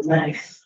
Nice.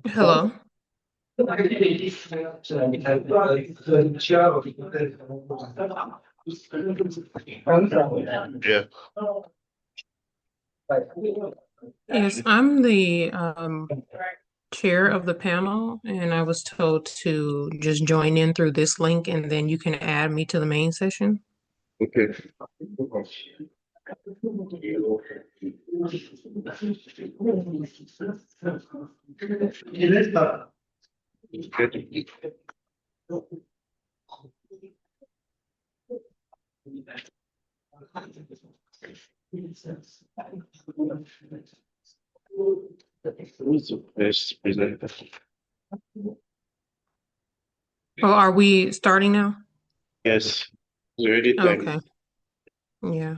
Hello. Yeah. Yes, I'm the chair of the panel, and I was told to just join in through this link, and then you can add me to the main session. Okay. Oh, are we starting now? Yes. Already time. Okay. Yeah.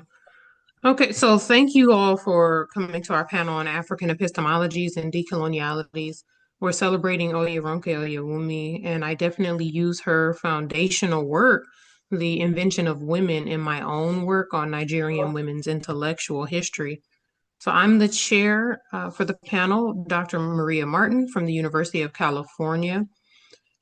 Okay, so thank you all for coming to our panel on African epistemologies and decolonialities. We're celebrating Oyeronke Oyewumi, and I definitely use her foundational work, The Invention of Women, in my own work on Nigerian women's intellectual history. So I'm the chair for the panel, Dr. Maria Martin from the University of California.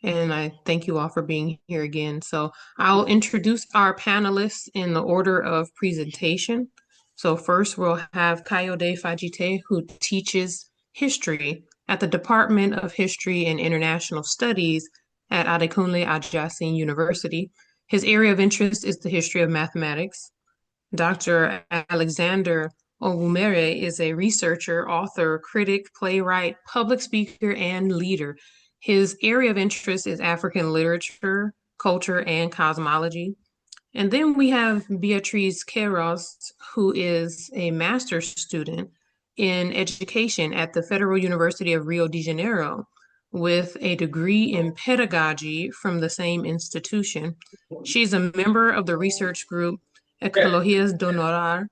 And I thank you all for being here again. So I'll introduce our panelists in the order of presentation. So first we'll have Kayode Fajite, who teaches history at the Department of History and International Studies at Adekunle Ajasin University. His area of interest is the history of mathematics. Dr. Alexander Owumere is a researcher, author, critic, playwright, public speaker, and leader. His area of interest is African literature, culture, and cosmology. And then we have Beatriz Queiroz, who is a master's student in education at the Federal University of Rio de Janeiro with a degree in pedagogy from the same institution. She's a member of the research group Ecologias do Honorar,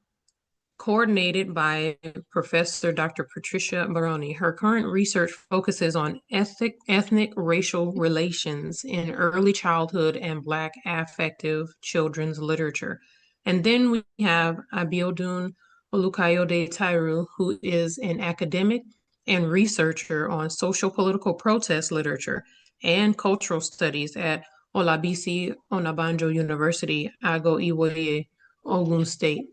coordinated by Professor Dr. Patricia Baroni. Her current research focuses on ethnic racial relations in early childhood and Black affective children's literature. And then we have Abiodun Olukayode Tairu, who is an academic and researcher on social political protest literature and cultural studies at Olabisi Onabanjo University, Ago Iwoye, Ogun State.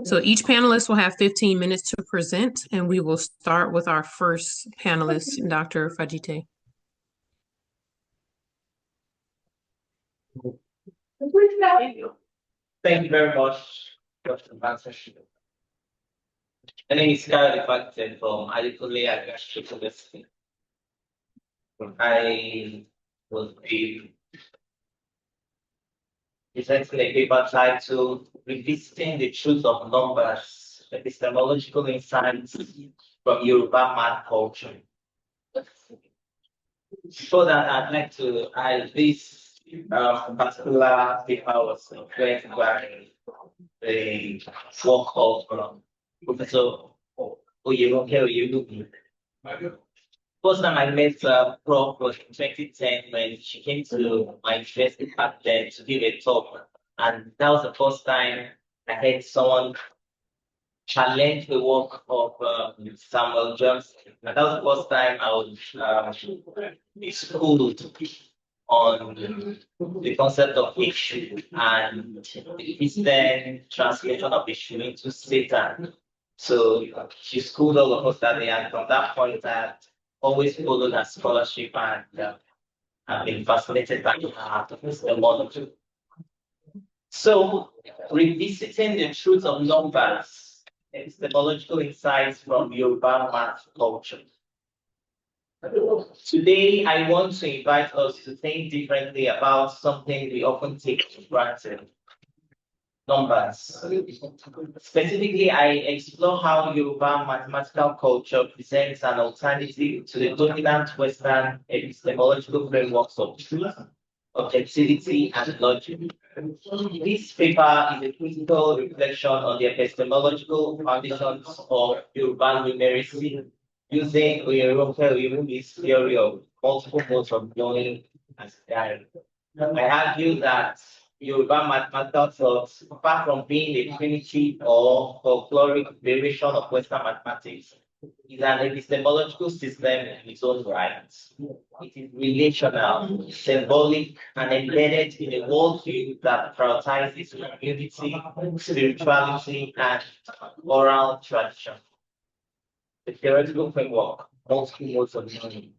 So each panelist will have 15 minutes to present, and we will start with our first panelist, Dr. Fajite. Thank you very much, Dr. Mansour. My name is Kyle Fajite from Adekunle Agashi University. I will be presenting a paper titled Revisiting the Truth of Numbers, Epistemological Insights from Yoruba Math Culture. Before that, I'd like to add this particular paper was influenced by the work of Professor Oyeronke Oyewumi. First time I met Prof was in 2010 when she came to my university back then to give a talk. And that was the first time I heard someone challenge the work of Samuel Johnson. And that was the first time I was schooled on the concept of issue and the Eastern translation of issue into Satan. So she schooled all of us that day, and from that point I always followed her scholarship and I've been fascinated by her epistemology. So, revisiting the truth of numbers, epistemological insights from Yoruba math culture. Today, I want to invite us to think differently about something we often take for granted. Numbers. Specifically, I explore how Yoruba mathematical culture presents an alternative to the dominant Western epistemological frameworks of truth, objectivity, and logic. This paper is a critical reflection on the epistemological foundations of Yoruba numeracy using Oyeronke Oyewumi's theory of multiple modes of knowing as guide. I argue that Yoruba mathematical thought, apart from being a primitive or folkloric variation of Western mathematics, is an epistemological system in its own right. It is relational, symbolic, and embedded in a worldview that prioritizes community, spirituality, and oral tradition. The theoretical framework, multiple modes of knowing.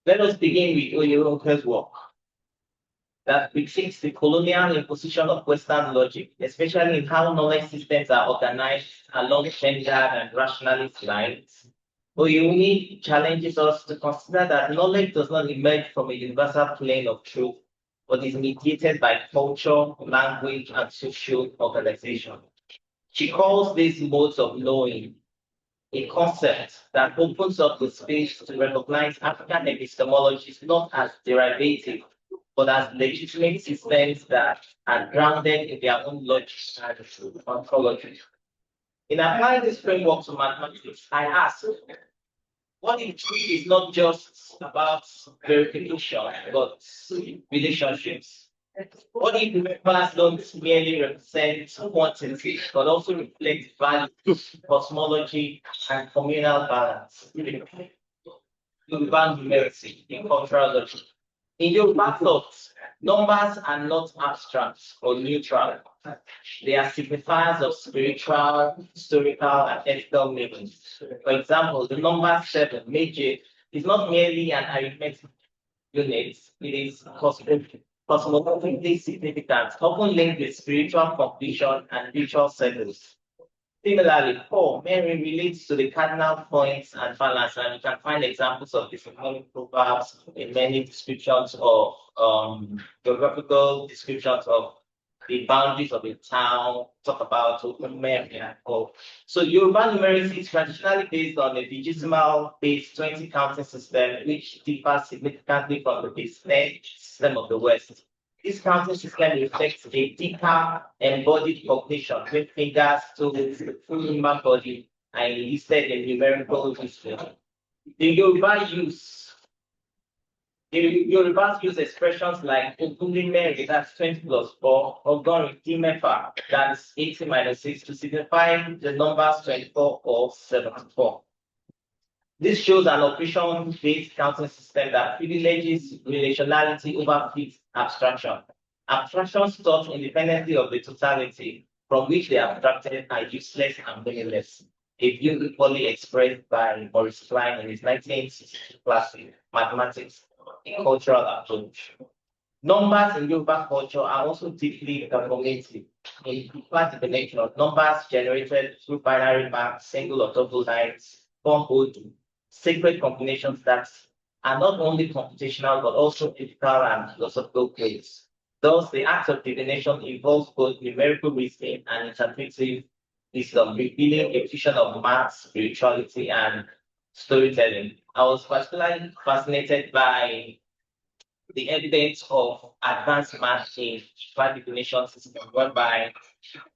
Let us begin with Oyeronke's work that critiques the colonial imposition of Western logic, especially in how knowledge systems are organized along gendered and rationalist lines. Oyewumi challenges us to consider that knowledge does not emerge from a universal plane of truth, but is mediated by culture, language, and social organization. She calls these modes of knowing a concept that opens up the space to recognize African epistemologies not as derivative, but as legitimate systems that are grounded in their own logic and ontology. In applying this framework to mathematics, I ask, what if truth is not just about verification, but relationships? What if numbers don't merely represent quantity, but also reflect value, cosmology, and communal balance? Urban numeracy in cultural logic. In Yoruba thought, numbers are not abstract or neutral. They are signifiers of spiritual, historical, and ethical meanings. For example, the number 7, Meje, is not merely an arithmetic unit, it is cosmologically significant, often linked with spiritual completion and ritual circles. Similarly, 4, memory relates to the cardinal points and balance, and you can find examples of this in many proverbs, in many descriptions of geographical descriptions of the boundaries of a town, talk about memory and all. So Yoruba numeracy is traditionally based on a digisimal-based 20 counting system, which differs significantly from the base 10 system of the West. This counting system reflects a deeper embodied cognition with fingers to the full human body and listed in numerical history. The Yorubas use expressions like Ogunlime, that's 20 plus 4, or Goridimefa, that's 80 minus 6, to signify the numbers 24 or 74. This shows an operation-based counting system that privileges relationality over fixed abstraction. Abstractions taught independently of the totality from which they are abstracted are useless and meaningless. A view equally expressed by Maurice Klein in his 1962 classic Mathematics, a Cultural Approach. Numbers in Yoruba culture are also deeply performative. In class definition of numbers generated through binary math, single or double lines, form sacred combinations that are not only computational but also ethical and philosophical plays. Thus, the act of divination involves both numerical reasoning and interpretive wisdom, revealing a fusion of math, spirituality, and storytelling. I was particularly fascinated by the evidence of advanced math in divination system, whereby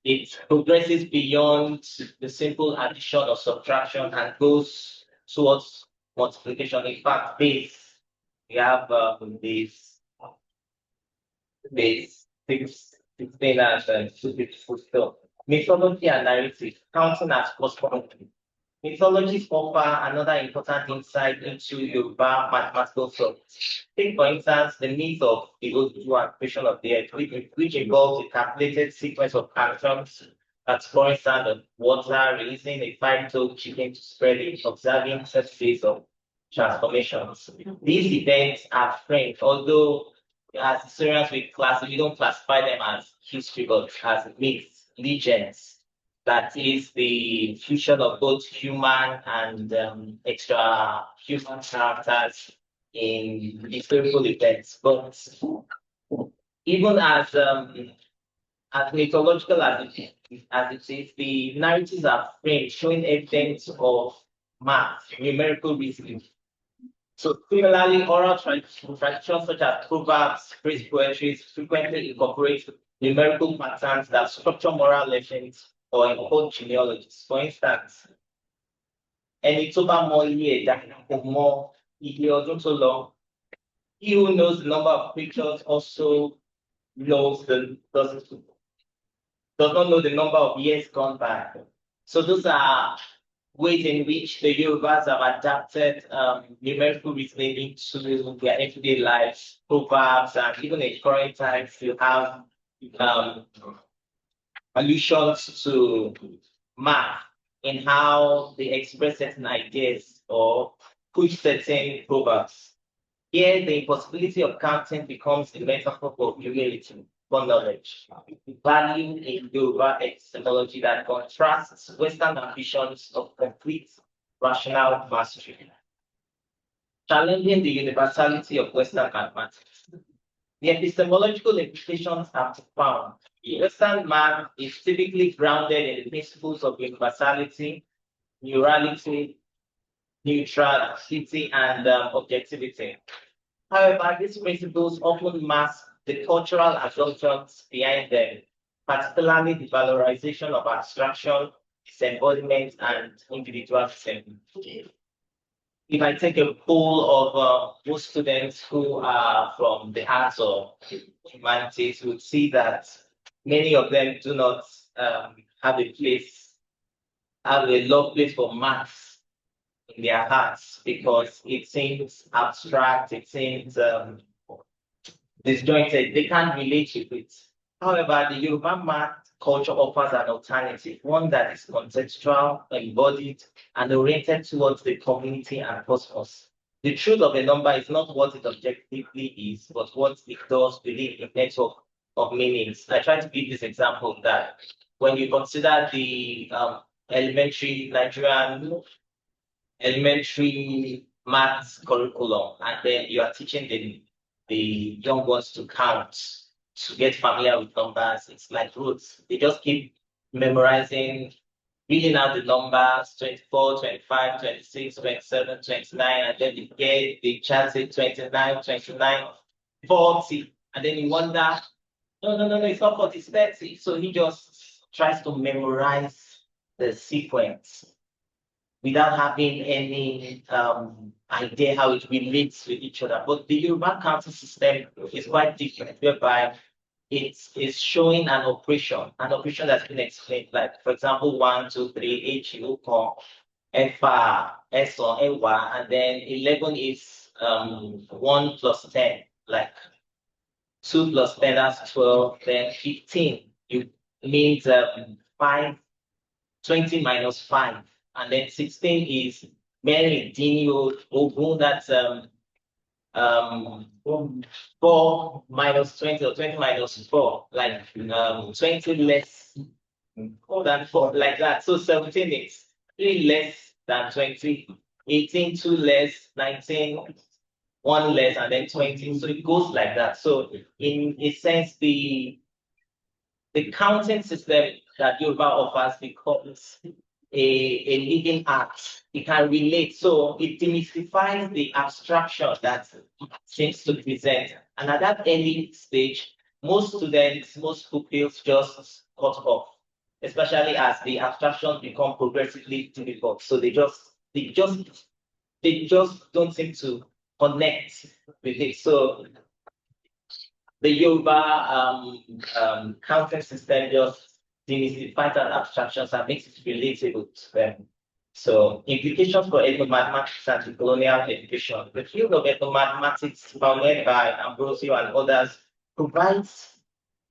it progresses beyond the simple addition or subtraction and goes towards multiplication. In fact, we have base 16 and 254. Mythology and narrative, counting as corresponding. Mythologies offer another important insight into Yoruba mathematical thought. Take, for instance, the myth of the Oyeronke creation of the earth, which involves a calculated sequence of actions, that's pouring sand on water, releasing a 5-toed chicken to spread it, observing such phase of transformations. These events are framed, although as historians we don't classify them as history, but as myths, legends. That is the fusion of both human and extra human characters in historical events. But even as mythological as it is, the narratives are framed, showing evidence of math, numerical reasoning. So similarly, oral traditions such as proverbs, phrase poetry frequently incorporate numerical patterns that structure moral lessons or encode genealogies. For instance, ẹni tó bá mọ iye ẹ̀dá kò mọ iye ọdún tó lọ. He who knows the number of creatures also does not know the number of years gone by. So those are ways in which the Yorubas have adapted numerical reasoning into their everyday lives, proverbs, and even in current times, you have allusions to math in how they express certain ideas or push certain proverbs. Here, the impossibility of counting becomes a metaphor for humility, for knowledge. Value in Yoruba epistemology that contrasts Western ambitions of complete rational mastery, challenging the universality of Western mathematics. The epistemological implications are profound. Western math is typically grounded in the principles of universality, plurality, neutrality, and objectivity. However, these principles often mask the cultural assumptions behind them, particularly the valorization of abstraction, disembodiment, and individualism. If I take a poll of most students who are from the arts or humanities, you would see that many of them do not have a love place for maths in their hearts because it seems abstract, it seems disjointed, they can't relate with it. However, the Yoruba math culture offers an alternative, one that is contextual, embodied, and oriented towards the community and cosmos. The truth of a number is not what it objectively is, but what it does within a network of meanings. I try to give this example that when you consider the elementary Nigerian elementary maths curriculum, and then you are teaching the young ones to count, to get familiar with numbers. It's like roots. They just keep memorizing, reading out the numbers 24, 25, 26, 27, 29, and then they chant it 29, 29, 40. And then you wonder, no, it's not 40, it's 30. So he just tries to memorize the sequence without having any idea how it relates with each other. But the Yoruba counting system is quite different, whereby it's showing an operation that's been explained. Like, for example, 1, 2, 3, H, Uko, Efa, Eso, Ewa, and then 11 is 1 plus 10, like 2 plus 10, that's 12, then 15, you means 5, 20 minus 5, and then 16 is Mary, Dini, Ogun, that's 4 minus 20 or 20 minus 4, like 20 less than 4, like that. So 17 is 3 less than 20, 18, 2 less, 19, 1 less, and then 20. So it goes like that. So in a sense, the counting system that Yoruba offers becomes a living act. It can relate. So it demystifies the abstraction that it seems to present. And at that early stage, most students, most pupils just cut off, especially as the abstractions become progressively difficult. So they just don't seem to connect with it. So the Yoruba counting system just demystifies that abstractions and makes it relatable to them. So implications for ethnomathematics and decolonial education. The field of ethnomathematics founded by Ambrosio and others provides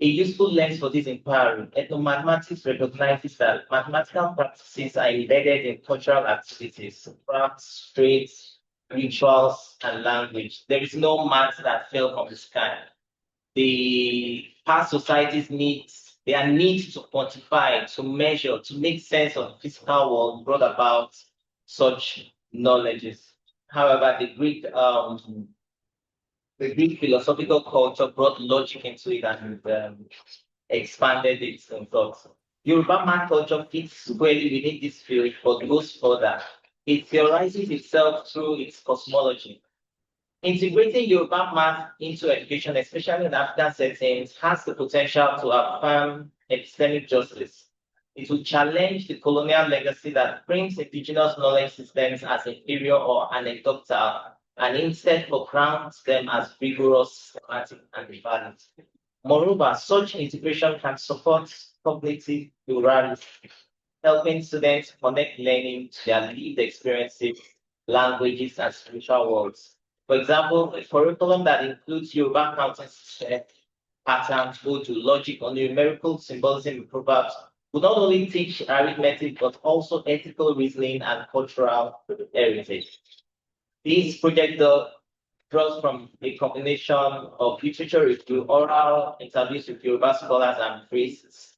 a useful lens for this inquiry. Ethnomathematics recognizes that mathematical practices are embedded in cultural activities, crafts, trades, rituals, and language. There is no math that fell from the sky. The past societies their need to quantify, to measure, to make sense of the physical world brought about such knowledges. However, the Greek philosophical culture brought logic into it and expanded its thoughts. Yoruba math culture fits squarely within this field, but goes further. It theorizes itself through its cosmology. Integrating Yoruba math into education, especially in African settings, has the potential to affirm epistemic justice. It will challenge the colonial legacy that frames indigenous knowledge systems as inferior or anecdotal, and instead grounds them as rigorous, systematic, and valid. Moreover, such integration can support cognitive plurality, helping students connect learning to their lived experiences, languages, and spiritual worlds. For example, a curriculum that includes Yoruba counting system patterns, to logic on numerical symbolism and proverbs would not only teach arithmetic but also ethical reasoning and cultural heritage. This project draws from a combination of literature review, oral interviews with Yoruba scholars and priests,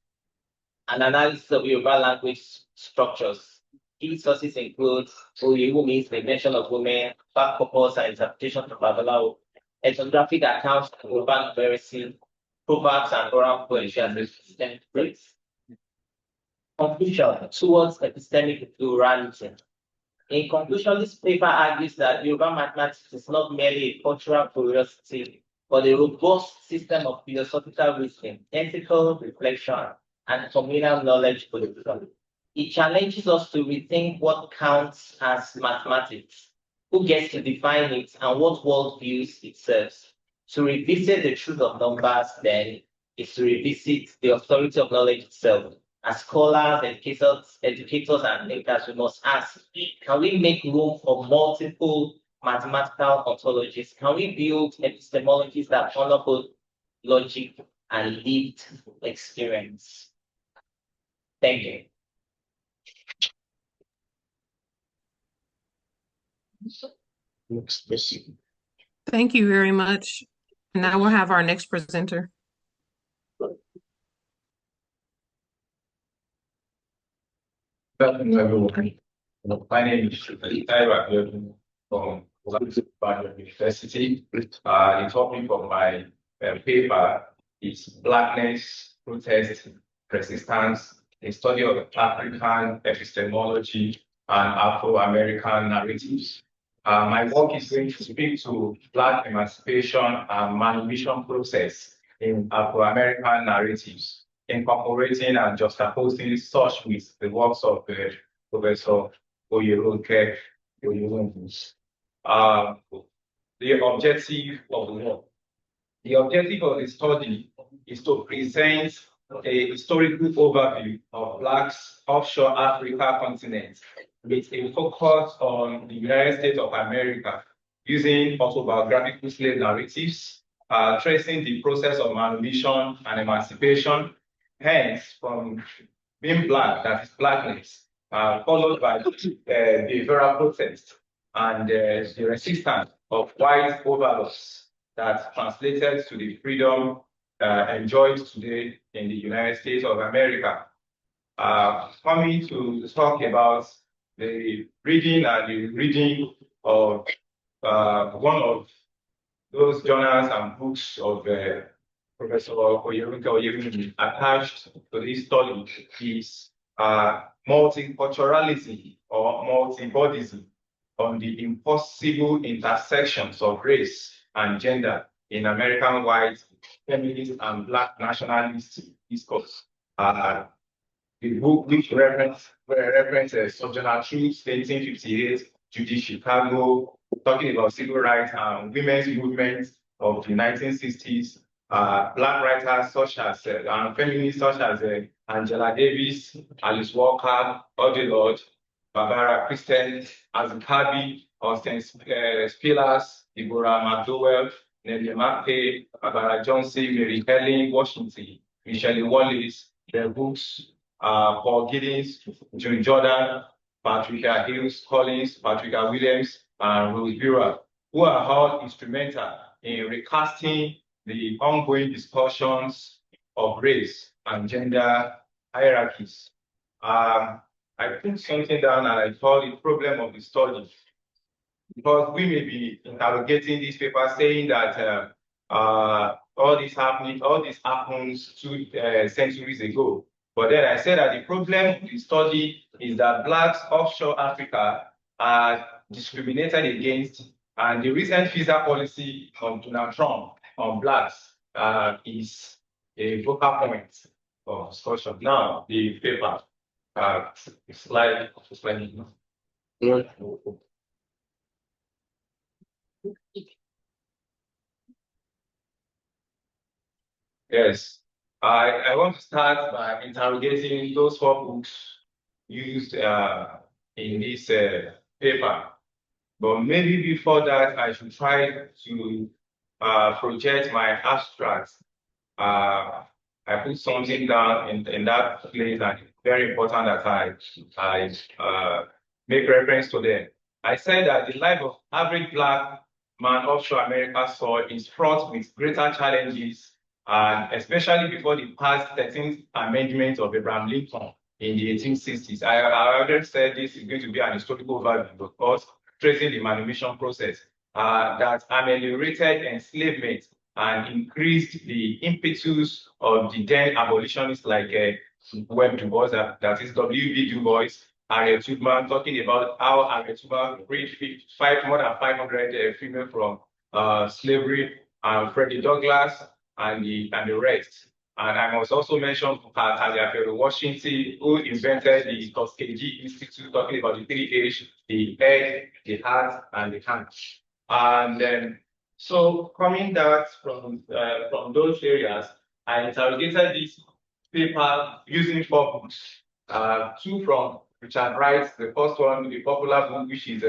and analysis of Yoruba language structures. Key sources include Oyewumi's The Invention of Women, Back Purpose and Interpretation of Babalawo, ethnographic accounts of urban numeracy, proverbs and oral poetry as epistemic traits. Conclusion towards epistemic plurality. In conclusion, this paper argues that Yoruba mathematics is not merely a cultural curiosity, but a robust system of philosophical reasoning, ethical reflection, and communal knowledge production. It challenges us to rethink what counts as mathematics, who gets to define it, and what worldviews it serves. To revisit the truth of numbers, then, is to revisit the authority of knowledge itself. As scholars, educators, and thinkers, we must ask, can we make room for multiple mathematical ontologies? Can we build epistemologies that honor both logic and lived experience? Thank you. Next question. Thank you very much. Now we'll have our next presenter. afternoon, everyone. My name is Oyeronke from Oyeronke University. The topic of my paper is Blackness, Protest, Resistance, a study of African epistemology and Afro-American narratives. My work is going to speak to Black emancipation and manumission process in Afro-American narratives, incorporating and juxtaposing such with the works of Professor Oyeronke. The objective of the work. The objective of the study is to present a historical overview of Blacks offshore Africa continent with a focus on the United States of America using autobiographical slave narratives, tracing the process of manumission and emancipation, hence from being Black, that is Blackness, followed by the behavioral protest and the resistance of white overlords that translated to the freedom enjoyed today in the United States of America. Coming to talk about the reading and the reading of one of those journals and books of Professor Oyewumi attached to this study is multiculturalism or multibodism on the impossible intersections of race and gender in American white feminist and Black nationalist discourse. The book which references Sojourner Truth's 1858 Judy Chicago, talking about civil rights and women's movements of the 1960s, Black writers such as and feminists such as Angela Davis, Alice Walker, Audre Lorde, Barbara Kristen, Azukabi, Austin Spillers, Deborah McDowell, Nellie McKay, Barbara Johnson, Mary Helen Washington, Michelle Wallace, their books, Paul Giddens, June Jordan, Patricia Hills Collins, Patricia Williams, and Rose Vera, who are all instrumental in recasting the ongoing discussions of race and gender hierarchies. I put something down and I call it problem of the study, because we may be interrogating this paper saying that all this happens 2 centuries ago. But then I said that the problem with the study is that Blacks offshore Africa are discriminated against, and the recent visa policy of Donald Trump on Blacks is a focal point of discussion. Now, the paper, slide. Yes, I want to start by interrogating those 4 books used in this paper. But maybe before that, I should try to project my abstract. I put something down in that place, and it's very important that I make reference to them. I said that the life of average Black man offshore America soil is fraught with greater challenges, and especially before the past 13th Amendment of Abraham Lincoln in the 1860s. I already said this is going to be an historical overview, because tracing the manumission process that ameliorated enslavement and increased the impetus of the then abolitionists like Webb Du Bois, that is W.B. Du Bois, Harriet Tubman, talking about how Harriet Tubman freed more than 500 females from slavery, and Freddie Douglass and the rest. And I must also mention Talia Washington, who invented the Tuskegee Institute, talking about the 3 H, the head, the heart, and the hand. And then, so coming down from those areas, I interrogated this paper using 4 books. 2 from Richard Wright, the first one, the popular book, which is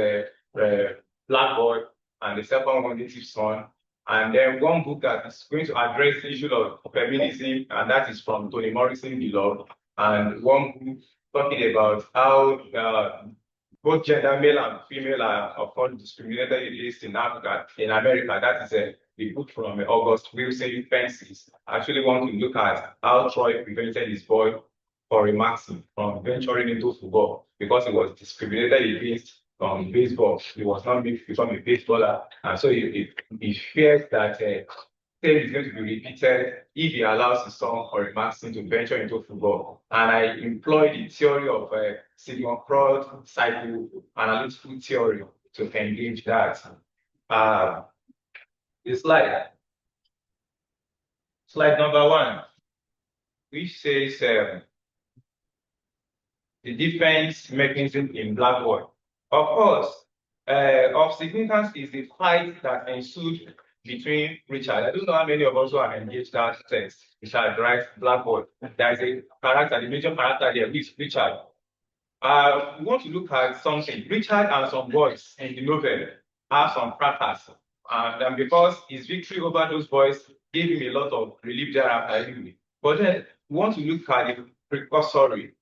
Black Boy, and the second one, Native Son. And then 1 book that is going to address the issue of feminism, and that is from Toni Morrison Beloved. And 1 book talking about how both gender, male and female, are often discriminated against in Africa, in America. That is the book from August Wilson Fences. I actually want to look at how Troy prevented his boy for a maxim from venturing into football because he was discriminated against baseball. He was not made to become a baseballer, and so he fears that same is going to be repeated if he allows his son or a maxim to venture into football. And I employ the theory of Sigmund Freud psychoanalytical theory to engage that. The slide number 1, which says the defense mechanism in Blackboard. Of course, of significance is the fight that ensued between Richard. I don't know how many of us who have engaged that text. Richard writes Blackboard. There is a character, the major character there, which is Richard. We want to look at something. Richard and some boys in the novel have some fracas. And because his victory over those boys gave him a lot of relief thereafter anyway. But then we want to look at the precursory.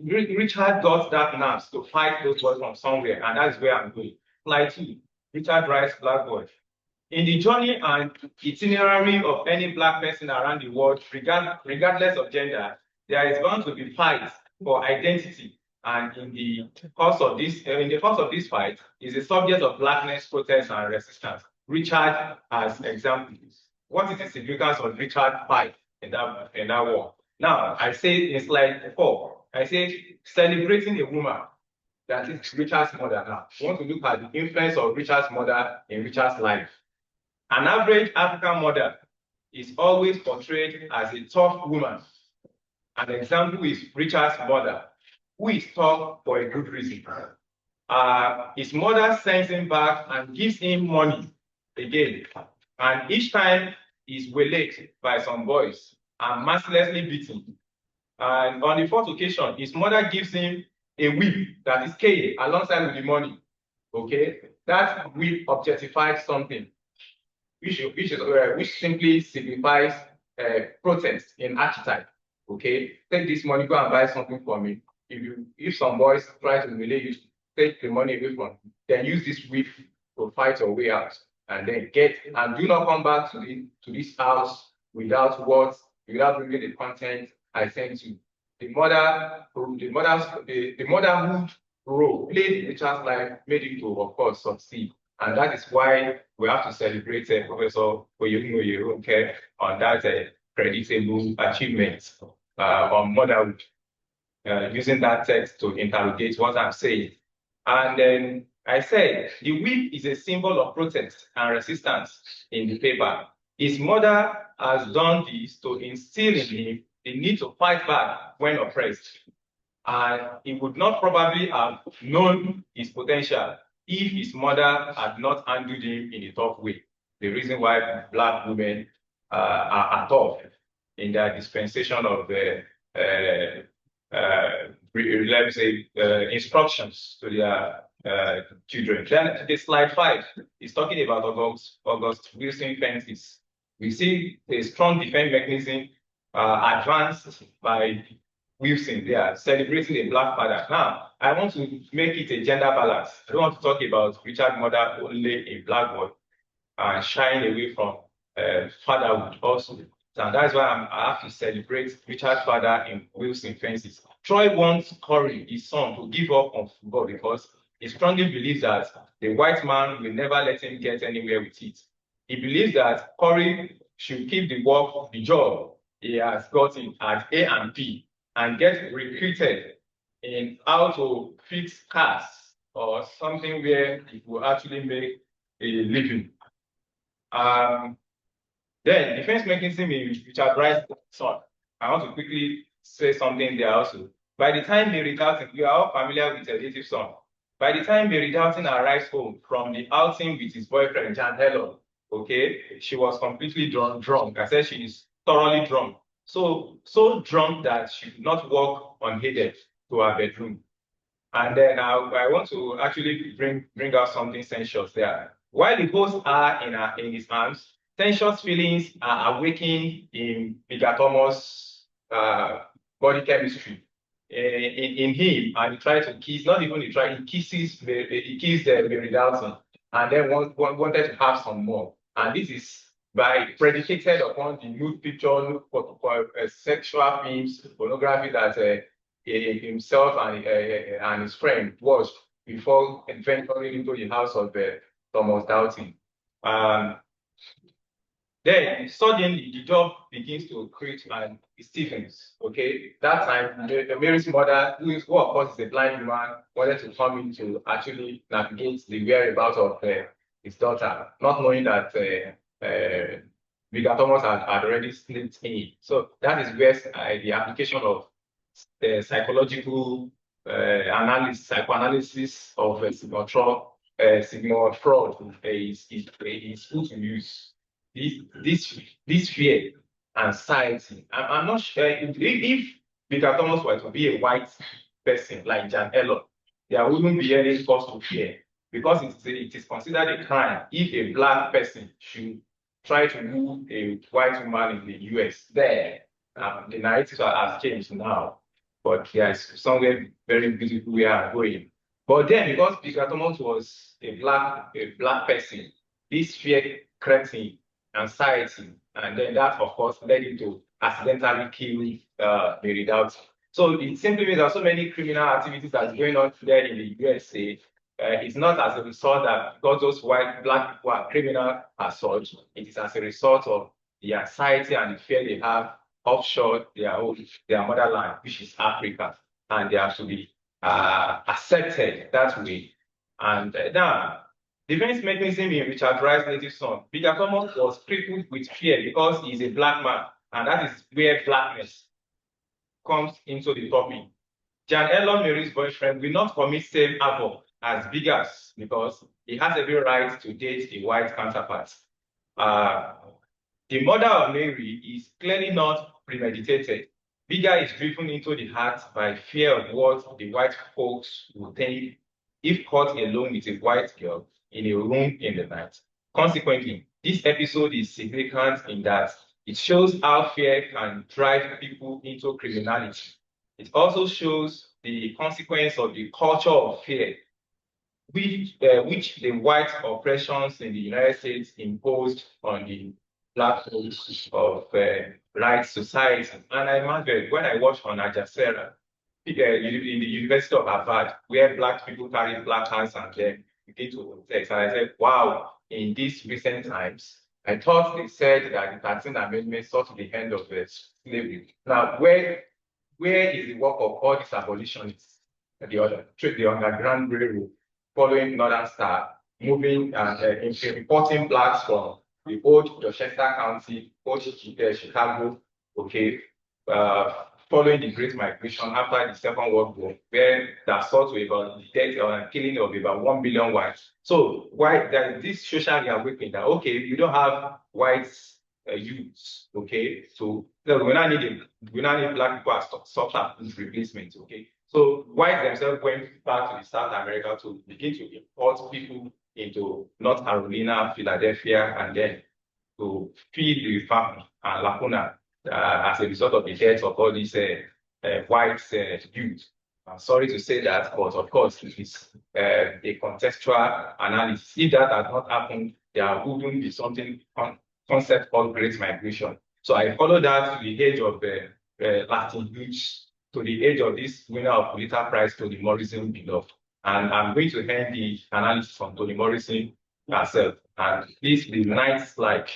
Richard got that nerves to fight those boys from somewhere, and that's where I'm going. Slide 2. Richard writes Blackboard. In the journey and itinerary of any Black person around the world, regardless of gender, there is bound to be fights for identity. And in the course of this fight, is the subject of Blackness, protest, and resistance. Richard as examples. What is the significance of Richard fight in that war? Now, I say in slide 4, I say celebrating a woman that is Richard's mother. Now, we want to look at the influence of Richard's mother in Richard's life. An average African mother is always portrayed as a tough woman. An example is Richard's mother, who is tough for a good reason. His mother sends him back and gives him money again. And each time he's waylaid by some boys and mercilessly beaten. And on the 4th occasion, his mother gives him a whip that is K alongside with the money. Okay, that whip objectifies something, which simply signifies protest in archetype. Okay, take this money, go and buy something for me. If some boys try to relay you, take the money away from you, then use this whip to fight your way out, and then do not come back to this house without bringing the content I sent you. The motherhood role played in Richard's life made him to, of course, succeed. And that is why we have to celebrate Professor Oyeronke on that creditable achievement on motherhood, using that text to interrogate what I'm saying. And then I said, the whip is a symbol of protest and resistance in the paper. His mother has done this to instill in him the need to fight back when oppressed. And he would not probably have known his potential if his mother had not handled him in a tough way. The reason why Black women are tough in their dispensation of instructions to their children. Then the slide 5 is talking about August Wilson fences. We see a strong defense mechanism advanced by Wilson. They are celebrating a Black father. Now, I want to make it a gender balance. I don't want to talk about Richard's mother only in Blackboard and shying away from fatherhood also. And that's why I have to celebrate Richard's father in Wilson fences. Troy wants Corey, his son, to give up on football because he strongly believes that the white man will never let him get anywhere with it. He believes that Corey should keep the job he has gotten at A&P and get recruited in how to fix cars or something where he will actually make a living. Then defense mechanism in Richard Rice's son. I want to quickly say something there also. By the time Mary Dalton, we are all familiar with her native son. By the time Mary Dalton arrives home from the outing with his boyfriend, Jan Helen, okay, she was completely drunk. I said she is thoroughly drunk. So drunk that she could not walk unaided to her bedroom. And then I want to actually bring out something sensuous there. While the ghosts are in his arms, sensuous feelings are awakened in Megatomus' body chemistry in him, and he tried to kiss, not even he kissed Mary Dalton, and then wanted to have some more. And this is predicated upon the nude picture, sexual films, pornography that himself and his friend watched before venturing into the house of Thomas Doughty. Then suddenly the job begins to create and Stephens. Okay, that time Mary's mother, who of course is a blind woman, wanted to come in to actually navigate the whereabouts of his daughter, not knowing that Bigger Thomas had already slipped in. So that is where the application of psychological psychoanalysis of signal fraud is good to use. This fear, anxiety. I'm not sure if Peter Thomas were to be a white person like Jan Ellon, there wouldn't be any cause to fear, because it is considered a crime if a black person should try to move a white woman in the US. There, the narrative has changed now, but there is somewhere very beautiful we are going. But then, because Peter Thomas was a black person, this fear crept in, anxiety, and then that, of course, led him to accidentally kill Mary Doughty. So it simply means that so many criminal activities that's going on there in the USA. It's not as a result that because those black people are criminal as such. It is as a result of the anxiety and the fear they have offshore their motherland, which is Africa, and they have to be accepted that way. And now, defense mechanism in Richard Wright's native son, Peter Thomas was crippled with fear because he's a black man, and that is where blackness comes into the topic. Jan Ellon, Mary's boyfriend, will not commit same havoc as Biggers because he has every right to date a white counterpart. The murder of Mary is clearly not premeditated. Bigger is driven into the heart by fear of what the white folks will think if caught alone with a white girl in a room in the night. Consequently, this episode is significant in that it shows how fear can drive people into criminality. It also shows the consequence of the culture of fear, which the white oppressions in the United States imposed on the black folks of right society. And I imagine when I watched on Al Jazeera, in the University of Harvard, where black people carry black hands and then begin to text, and I said, wow, in these recent times, I thought they said that the 13th Amendment sought to the end of slavery. Now, where is the work of all these abolitionists? The Underground Railroad, following Northern Star, moving and importing blacks from the old Dorchester County, old Chicago, okay, following the Great Migration after the Second World War, where that sought to about the death or killing of about 1 billion whites. So why there is this social awakening that okay, you don't have whites youths, okay, so we now need black people as substance replacement, okay. So whites themselves went back to the South America to begin to import people into North Carolina, Philadelphia, and then to feed the farm and lacuna as a result of the death of all these white youth. I'm sorry to say that, but of course, it is a contextual analysis. If that had not happened, there wouldn't be something concept called Great Migration. So I follow that to the age of Latin youth, to the age of this winner of Pulitzer Prize, Toni Morrison beloved. And I'm going to hand the analysis on Toni Morrison herself. And this the nights like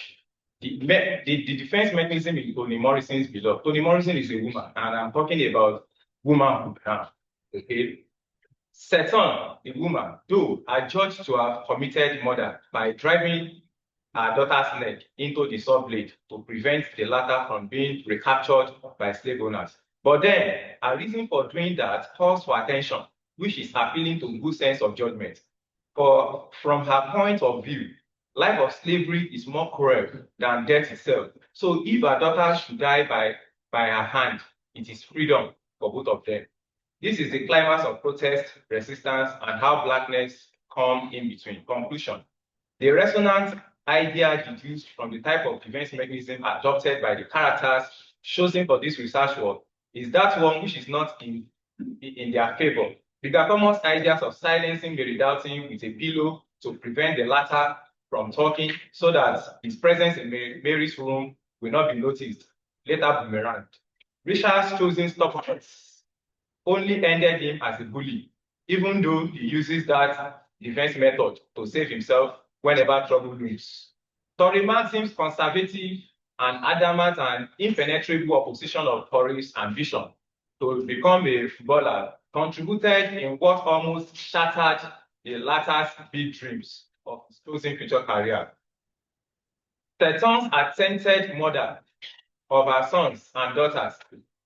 the defense mechanism in Toni Morrison's beloved. Toni Morrison is a woman, and I'm talking about womanhood now. Okay. Seton, a woman, though are judged to have committed murder by driving her daughter's neck into the saw blade to prevent the latter from being recaptured by slave owners. But then, a reason for doing that calls for attention, which is appealing to good sense of judgment. For from her point of view, life of slavery is more cruel than death itself. So if her daughter should die by her hand, it is freedom for both of them. This is the climax of protest, resistance, and how blackness come in between. Conclusion. The resonant idea deduced from the type of defense mechanism adopted by the characters chosen for this research work is that one which is not in their favor. Peter Thomas' ideas of silencing Mary Doughty with a pillow to prevent the latter from talking so that his presence in Mary's room will not be noticed, later boomerang. Richard's chosen stubbornness only ended him as a bully, even though he uses that defense method to save himself whenever trouble looms. Toriman seems conservative and adamant and impenetrable opposition of Tory's ambition to become a footballer contributed in what almost shattered the latter's big dreams of his chosen future career. Teton's attempted murder of her sons and daughters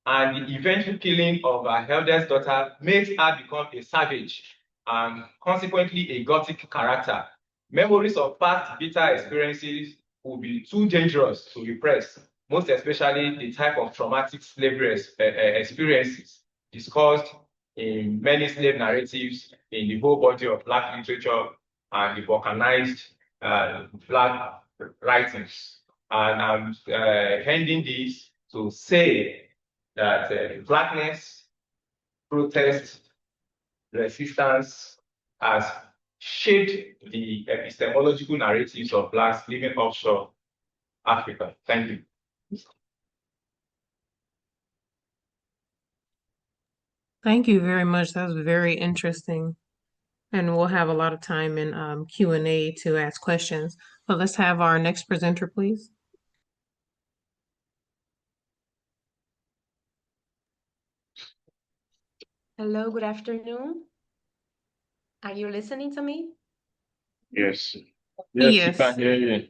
and the eventual killing of her eldest daughter makes her become a savage and consequently a gothic character. Memories of past bitter experiences will be too dangerous to repress, most especially the type of traumatic slavery experiences discussed in many slave narratives in the whole body of Black literature and the balkanized Black writings. And I'm ending this to say that Blackness, protest, resistance has shaped the epistemological narratives of Blacks living offshore Africa. Thank you. Thank you very much. That was very interesting. And we'll have a lot of time in Q&A to ask questions. But let's have our next presenter, please. Hello, good afternoon. Are you listening to me? Yes. Yes. You can hear you.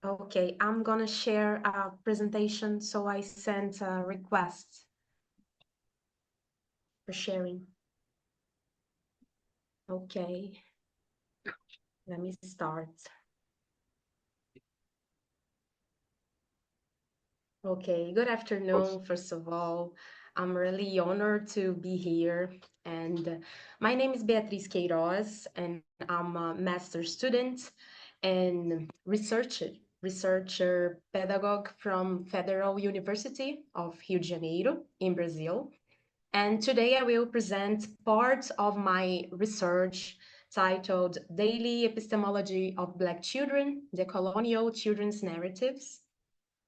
Okay, I'm gonna share a presentation, so I sent a request for sharing. Okay, let me start. Okay, good afternoon, first of all. I'm really honored to be here. And my name is Beatriz Queiroz, and I'm a master's student and researcher pedagogue from Federal University of Rio de Janeiro in Brazil. And today I will present part of my research titled Daily Epistemology of Black Children, Decolonial Children's Narratives.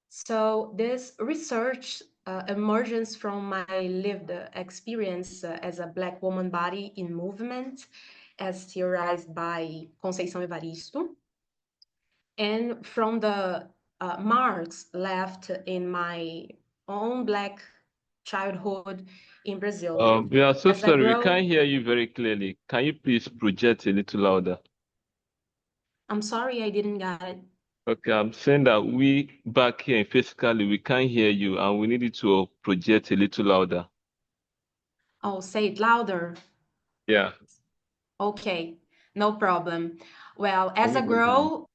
So this research emerges from my lived experience as a Black woman body in movement, as theorized by Conceição Evaristo, and from the marks left in my own Black childhood in Brazil. We are so As I sorry, we grow- can't hear you very clearly. Can you please project a little louder? I'm sorry, I didn't get it. Okay, I'm saying that we back here physically, we can't hear you and we need you to project a little louder. Oh, say it louder. Yeah. Okay, no problem. Well, as I grown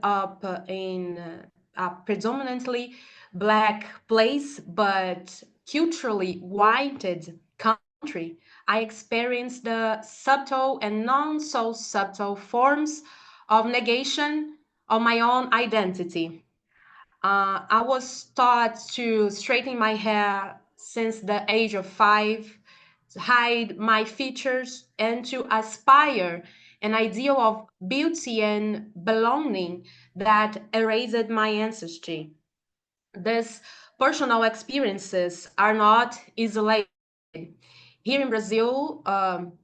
up in a predominantly Black place, but culturally whited country, I experienced the subtle and non-so-subtle forms of negation of my own identity. I was taught to straighten my hair since the age of 5, to hide my features, and to aspire an ideal of beauty and belonging that erased my ancestry. These personal experiences are not isolated. Here in Brazil,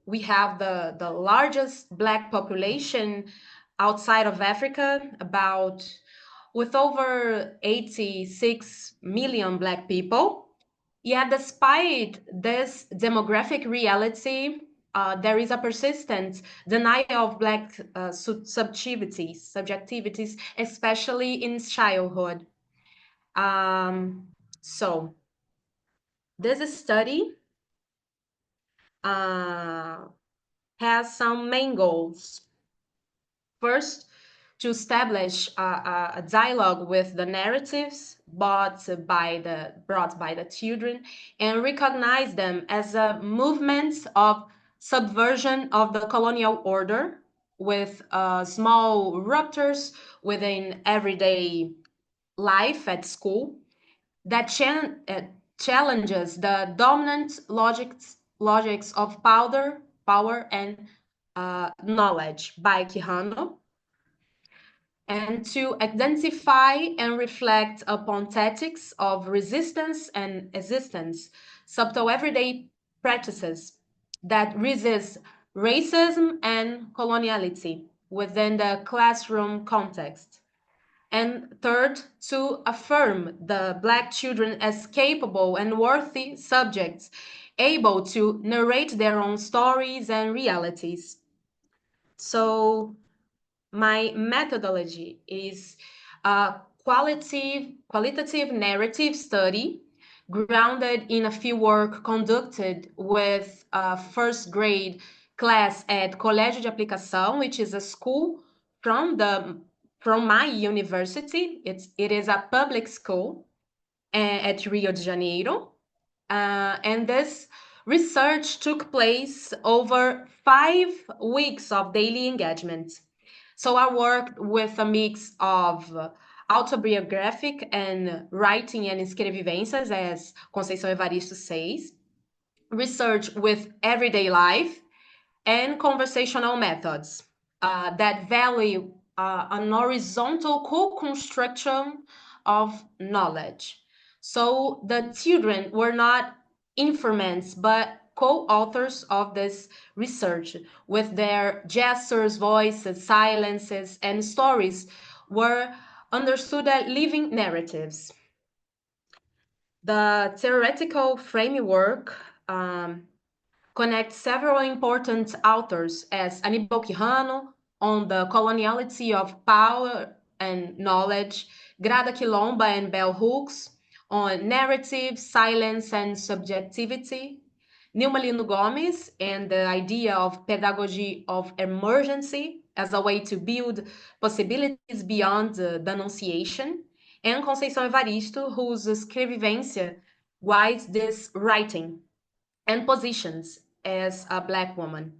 we have the largest Black population outside of Africa, with over 86 million Black people. Yet, despite this demographic reality, there is a persistent denial of Black subjectivities, especially in childhood. So, this study has some main goals. First, to establish a dialogue with the narratives brought by the children and recognize them as a movement of subversion of the colonial order with small ruptures within everyday life at school that challenges the dominant logics of power and knowledge by Quijano. and to identify and reflect upon tactics of resistance and existence, subtle everyday practices that resist racism and coloniality within the classroom context. And third, to affirm the Black children as capable and worthy subjects, able to narrate their own stories and realities. So my methodology is a qualitative narrative study grounded in a fieldwork conducted with a first grade class at Colégio de Aplicação, which is a school from my university. It is a public school at Rio de Janeiro. And this research took place over 5 weeks of daily engagement. So I worked with a mix of autobiographic and writing and escrevivências, as Conceição Evaristo says, research with everyday life, and conversational methods that value an horizontal co-construction of knowledge. So the children were not informants, but co-authors of this research with their gestures, voices, silences, and stories were understood as living narratives. The theoretical framework connects several important authors as Aníbal Quijano on the coloniality of power and knowledge, Grada Quilomba and Bell Hooks on narrative, silence, and subjectivity, Nilma Lino Gomes and the idea of pedagogy of emergency as a way to build possibilities beyond the denunciation, and Conceição Evaristo, whose escrevivência guides this writing and positions as a Black woman.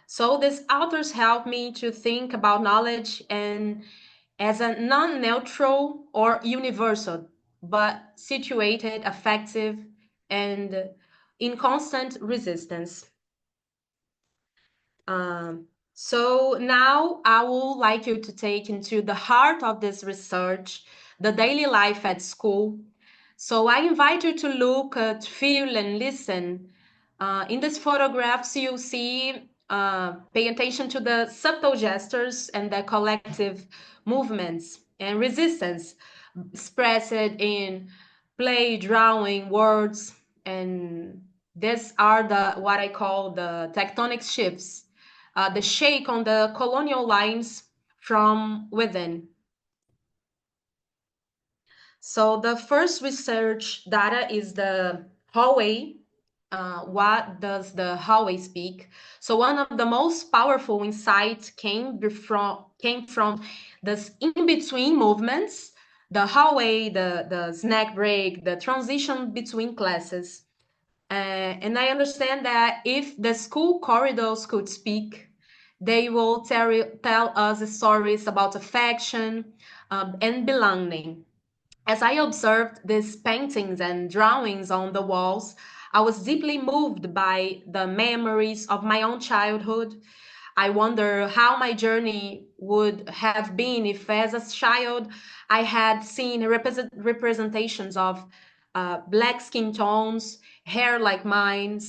So these authors help me to think about knowledge and as a non-neutral or universal, but situated, effective, and in constant resistance. So now I would like you to take into the heart of this research, the daily life at school. So I invite you to look at, feel, and listen. In these photographs, you'll see, pay attention to the subtle gestures and the collective movements and resistance expressed in play, drawing, words, and these are what I call the tectonic shifts, the shake on the colonial lines from within. So the first research data is the hallway. What does the hallway speak? So one of the most powerful insights came from this in-between movements, the hallway, the snack break, the transition between classes. And I understand that if the school corridors could speak, they will tell us stories about affection and belonging. As I observed these paintings and drawings on the walls, I was deeply moved by the memories of my own childhood. I wonder how my journey would have been if, as a child, I had seen representations of Black skin tones, hair like mine,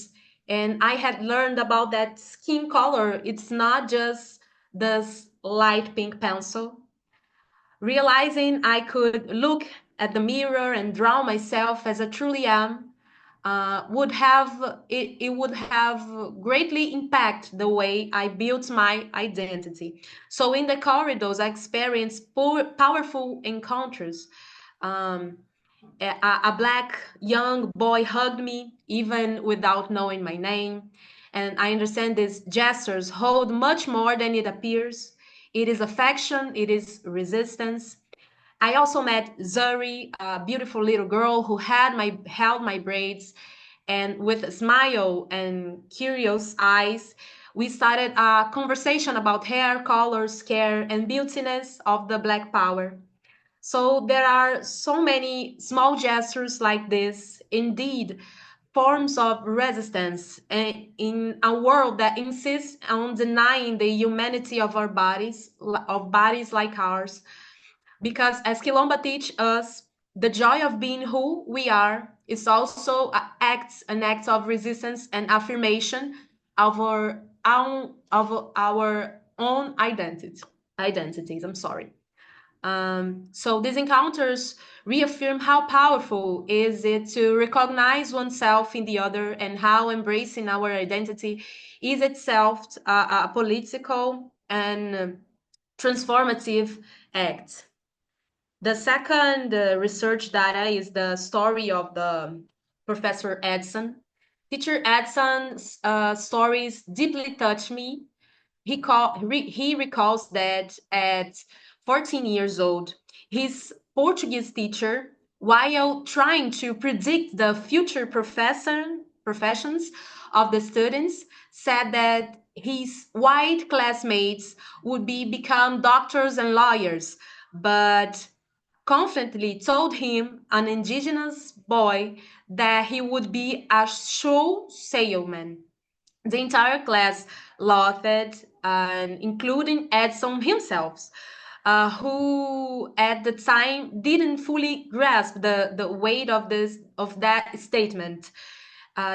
and I had learned about that skin color. It's not just this light pink pencil. Realizing I could look at the mirror and draw myself as I truly am would have greatly impact the way I built my identity. So in the corridors, I experienced powerful encounters. A Black young boy hugged me even without knowing my name, and I understand these gestures hold much more than it appears. It is affection, it is resistance. I also met Zuri, a beautiful little girl who held my braids, and with a smile and curious eyes, we started a conversation about hair, colors, care, and beautiness of the Black power. So there are so many small gestures like this. Indeed, forms of resistance in a world that insists on denying the humanity of our bodies, of bodies like ours. Because as Quilomba teach us, the joy of being who we are is also an act of resistance and affirmation of our own identities. I'm sorry. So these encounters reaffirm how powerful is it to recognize oneself in the other, and how embracing our identity is itself a political and transformative act. The second research data is the story of the Professor Edson. Teacher Edson's stories deeply touch me. He recalls that at 14 years old, his Portuguese teacher, while trying to predict the future professions of the students, said that his white classmates would become doctors and lawyers, but confidently told him, an indigenous boy, that he would be a shoe salesman. The entire class laughed, including Edson himself, who at the time didn't fully grasp the weight of that statement.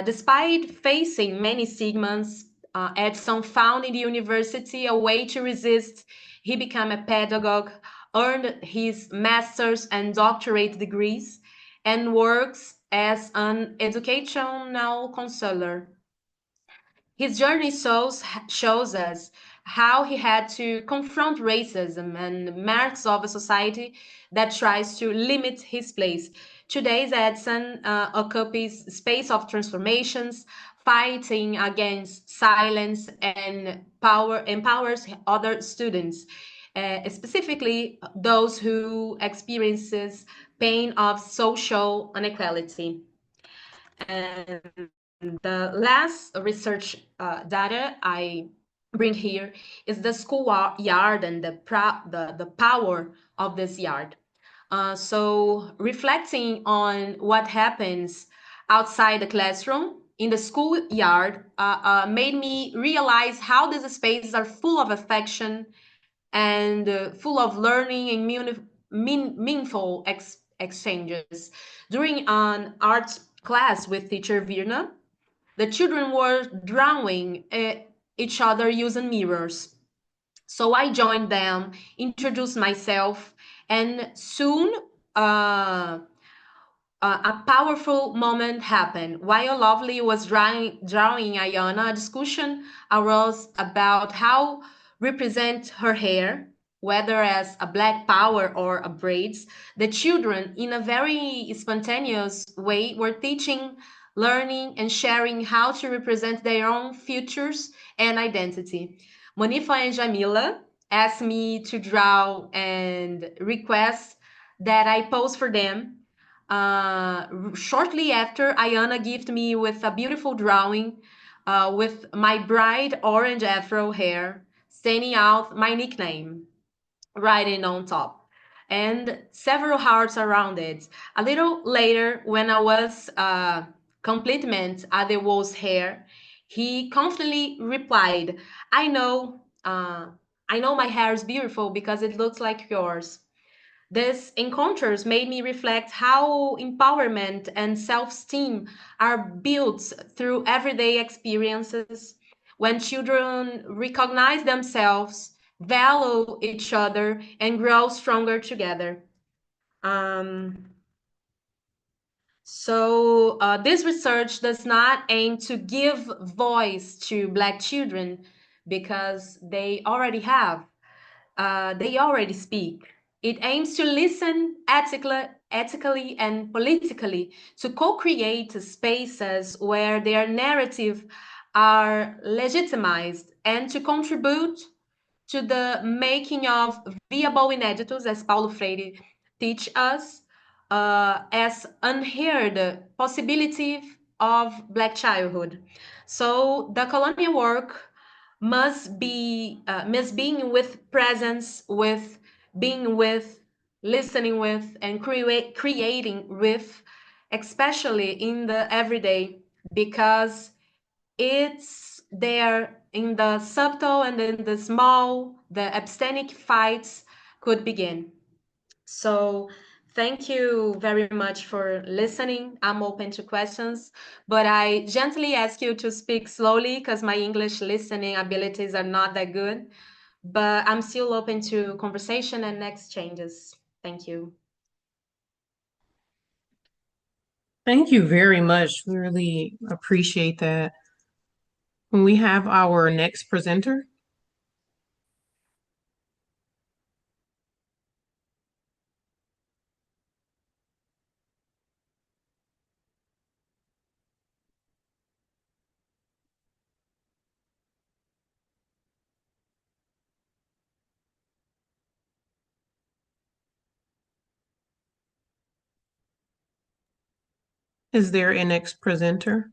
Despite facing many stigmas, Edson found in the university a way to resist. He became a pedagogue, earned his master's and doctorate degrees, and works as an educational counselor. His journey shows us how he had to confront racism and marks of a society that tries to limit his place. Today's Edson occupies space of transformations, fighting against silence and empowers other students, specifically those who experiences pain of social inequality. And the last research data I bring here is the school yard and the power of this yard. So reflecting on what happens outside the classroom, in the school yard, made me realize how these spaces are full of affection and full of learning and meaningful exchanges. During an art class with teacher Virna, the children were drawing each other using mirrors. So I joined them, introduced myself, and soon a powerful moment happened. While Lovely was drawing Ayana, a discussion arose about how represent her hair, whether as a black power or a braids. The children, in a very spontaneous way, were teaching, learning, and sharing how to represent their own futures and identity. Monifa and Jamila asked me to draw and request that I pose for them. Shortly after, Ayana gifted me with a beautiful drawing with my bright orange afro hair, standing out my nickname, writing on top, and several hearts around it. A little later, when I was compliment Adewo's hair, he confidently replied, I know my hair is beautiful because it looks like yours." These encounters made me reflect how empowerment and self-esteem are built through everyday experiences. When children recognize themselves, value each other, and grow stronger together. Um, this research does not aim to give voice to Black children because they already have. They already speak. It aims to listen ethically and politically, to co-create spaces where their narrative are legitimized, and to contribute to the making of viable inéditos, as Paulo Freire teach us, as unheard possibility of Black childhood. So the colonial work must be being with presence, with being with, listening with, and creating with, especially in the everyday. because it's there in the subtle and in the small, the epistemic fights could begin. So thank you very much for listening. I'm open to questions, but I gently ask you to speak slowly because my English listening abilities are not that good, but I'm still open to conversation and exchanges. Thank you. Thank you very much. We really appreciate that. When we have our next presenter. Is there a next presenter?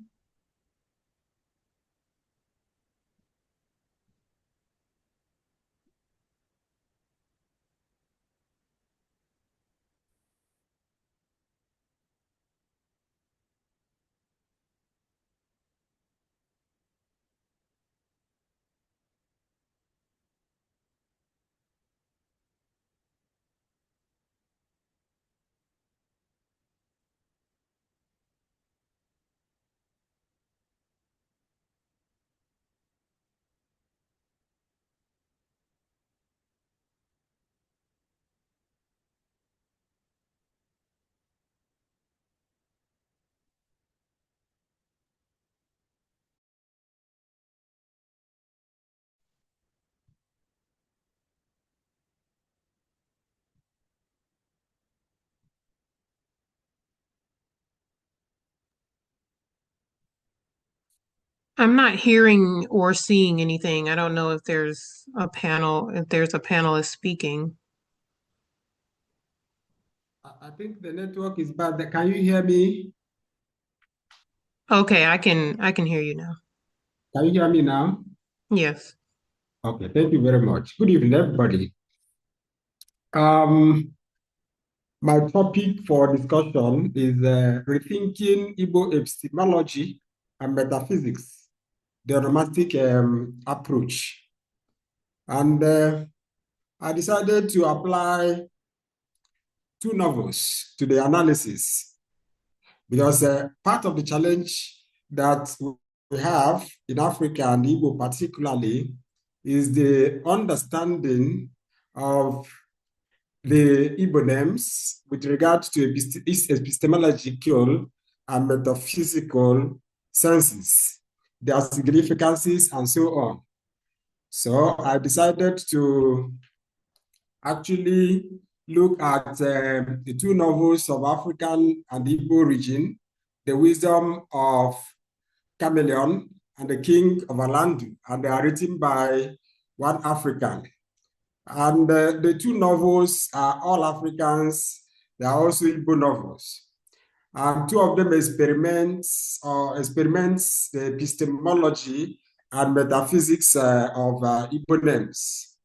I'm not hearing or seeing anything. I don't know if there's a panelist speaking. I think the network is bad. Can you hear me? Okay, I can hear you now. Can you hear me now? Yes. Okay, thank you very much. Good evening, everybody. My topic for discussion is rethinking Igbo epistemology and metaphysics, the romantic approach. And I decided to apply two novels to the analysis because part of the challenge that we have in Africa and Igbo particularly is the understanding of the Igbo names with regard to epistemological and metaphysical senses, their significances, and so on. So I decided to actually look at the two novels of African and Igbo region, The Wisdom of Chameleon and The King of Alandu, and they are written by one African. And the two novels are all Africans. They are also Igbo novels. And two of them experiments the epistemology and metaphysics of Igbo names.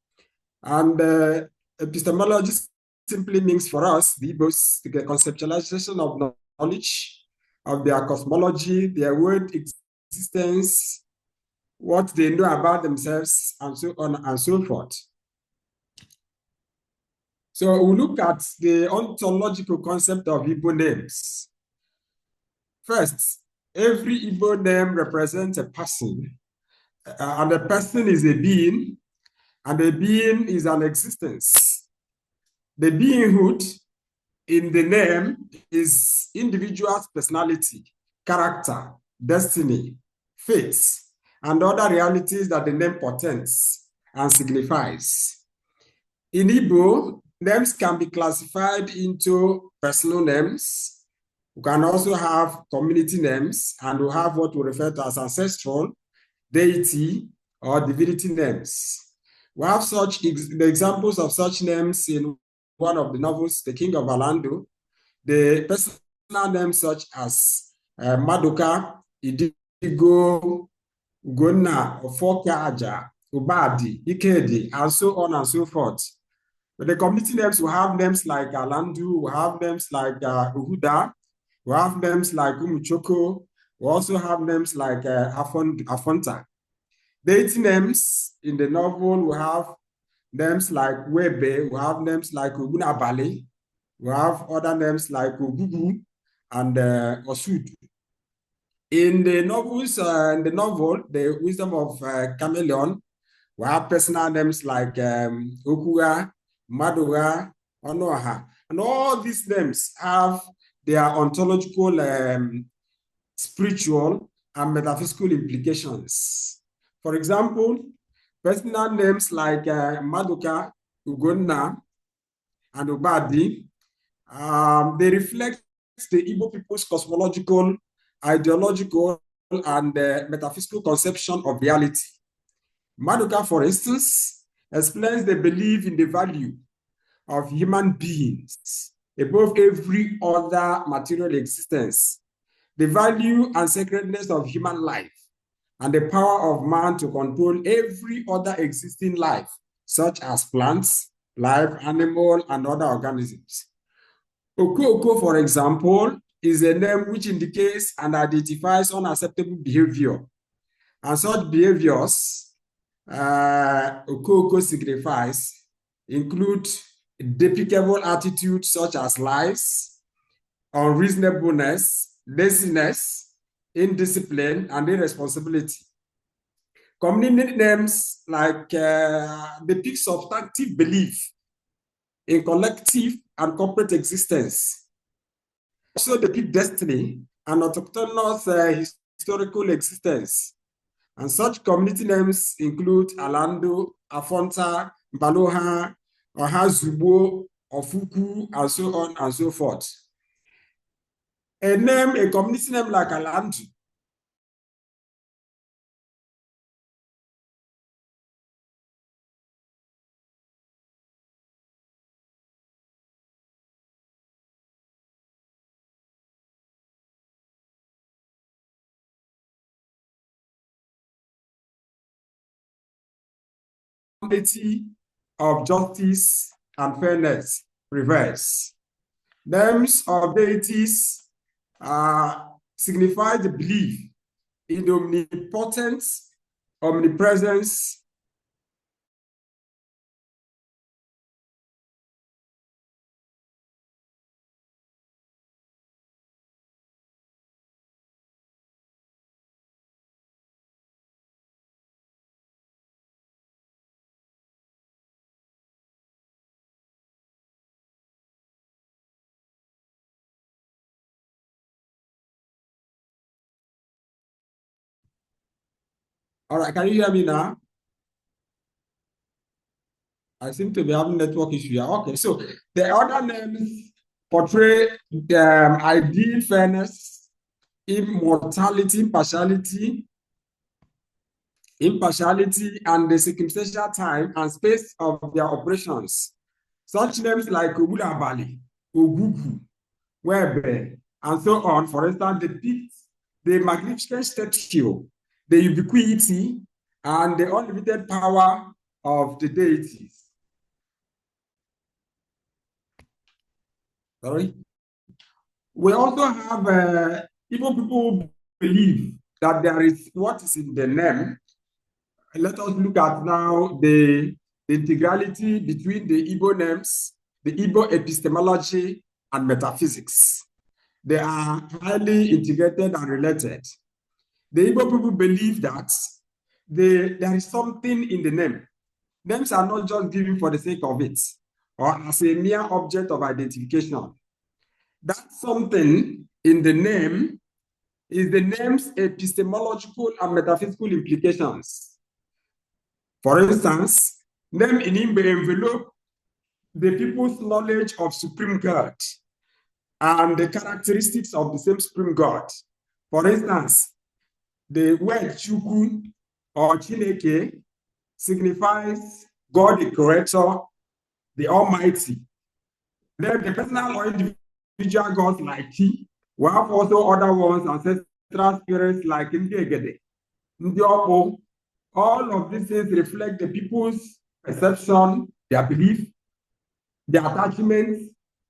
And epistemology simply means for us, the Igbos, the conceptualization of knowledge, of their cosmology, their world existence, what they know about themselves, and so on and so forth. So we look at the ontological concept of Igbo names. First, every Igbo name represents a person, and a person is a being, and a being is an existence. The beinghood in the name is individual's personality, character, destiny, fate, and other realities that the name portends and signifies. In Igbo, names can be classified into personal names. We can also have community names, and we have what we refer to as ancestral, deity, or divinity names. We have the examples of such names in one of the novels, The King of Alandu. The personal names such as Maduka, Idigo, Ugonna, Ofokaja, Ubadi, Ikedi, and so on and so forth. But the community names, we have names like Alandu, we have names like Uhuda, we have names like Umuchoko, We also have names like Afonta. Deity names in the novel, we have names like Webe, we have names like Ogunabali, we have other names like Ogugu and Osud. In the novels, in the novel, The Wisdom of Chameleon, we have personal names like Okuga, Madoga, Onoha. And all these names have their ontological, spiritual, and metaphysical implications. For example, personal names like Madoka, Ugonna, and Ubadi, they reflect the Igbo people's cosmological, ideological, and metaphysical conception of reality. Madoka, for instance, explains the belief in the value of human beings above every other material existence, the value and sacredness of human life, and the power of man to control every other existing life, such as plants, live, animal, and other organisms. Okoko, for example, is a name which indicates and identifies unacceptable behavior. And such behaviors Okoko signifies include despicable attitudes such as lies, unreasonableness, laziness, indiscipline, and irresponsibility. Community names like depict substantive belief in collective and corporate existence. Also depict destiny and autochthonous historical existence. And such community names include Alando, Afonta, Baloha, Ohazubo, Ofuku, and so on and so forth. A community name like Alando of justice and fairness prevails. Names of deities signify the belief in the omnipotence, omnipresence, all right, can you hear me now? I seem to be having network issue here. Okay, so the other names portray ideal fairness, immortality, impartiality, and the circumstantial time and space of their operations. Such names like Obulabali, Ogugu, Webe, and so on, for instance, depict the magnificent stature, the ubiquity, and the unlimited power of the deities. Sorry. We also have Igbo people believe that there is what is in the name. Let us look at now the integrality between the Igbo names, the Igbo epistemology, and metaphysics. They are highly integrated and related. The Igbo people believe that there is something in the name. Names are not just given for the sake of it, or as a mere object of identification. That something in the name is the name's epistemological and metaphysical implications. For instance, name in Igbo envelope the people's knowledge of Supreme God and the characteristics of the same Supreme God. For instance, the word Chukwu or Chineke signifies God the Creator, the Almighty. Then the personal or individual gods like Chi. We have also other ones, ancestral spirits like Ndiegede, Ndiopo. All of these things reflect the people's perception, their belief, their attachments,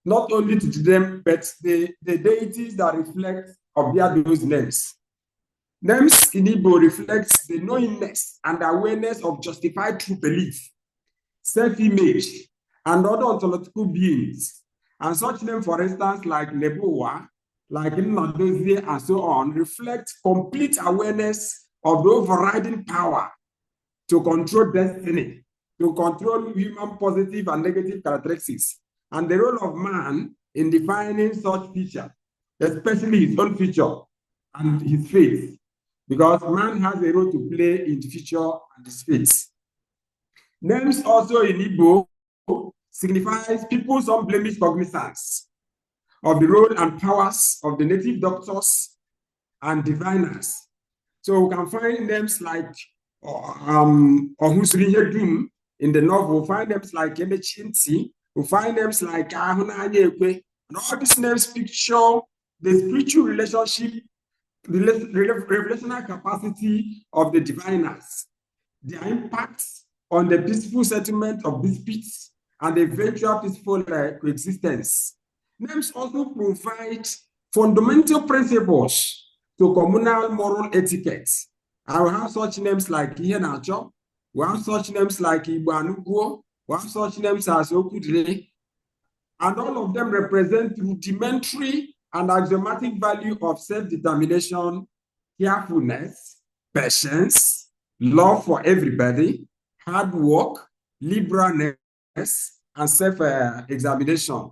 not only to them, but the deities that reflect or bear those names. Names in Igbo reflects the knowingness and awareness of justified true belief, self-image, and other ontological beings. And such names, for instance, like Nebuwa, like Nnadozie, and so on, reflect complete awareness of the overriding power to control destiny, to control human positive and negative characteristics, and the role of man in defining such feature, especially his own future and his faith, because man has a role to play in the future and his faith. Names also in Igbo signifies people's unblemished cognizance of the role and powers of the native doctors and diviners. So we can find names like Ohusrihedum in the novel, we find names like Emechinti, we find names like Ahunanyekwe, and all these names picture the spiritual relationship, the revelational capacity of the diviners, their impact on the peaceful settlement of disputes and the eventual peaceful coexistence. Names also provide fundamental principles to communal moral etiquette. And we have such names like Ihenacho, we have such names like Igbanuguo, we have such names as Okudre, and all of them represent rudimentary and axiomatic value of self-determination, carefulness, patience, love for everybody, hard work, liberalness, and self-examination.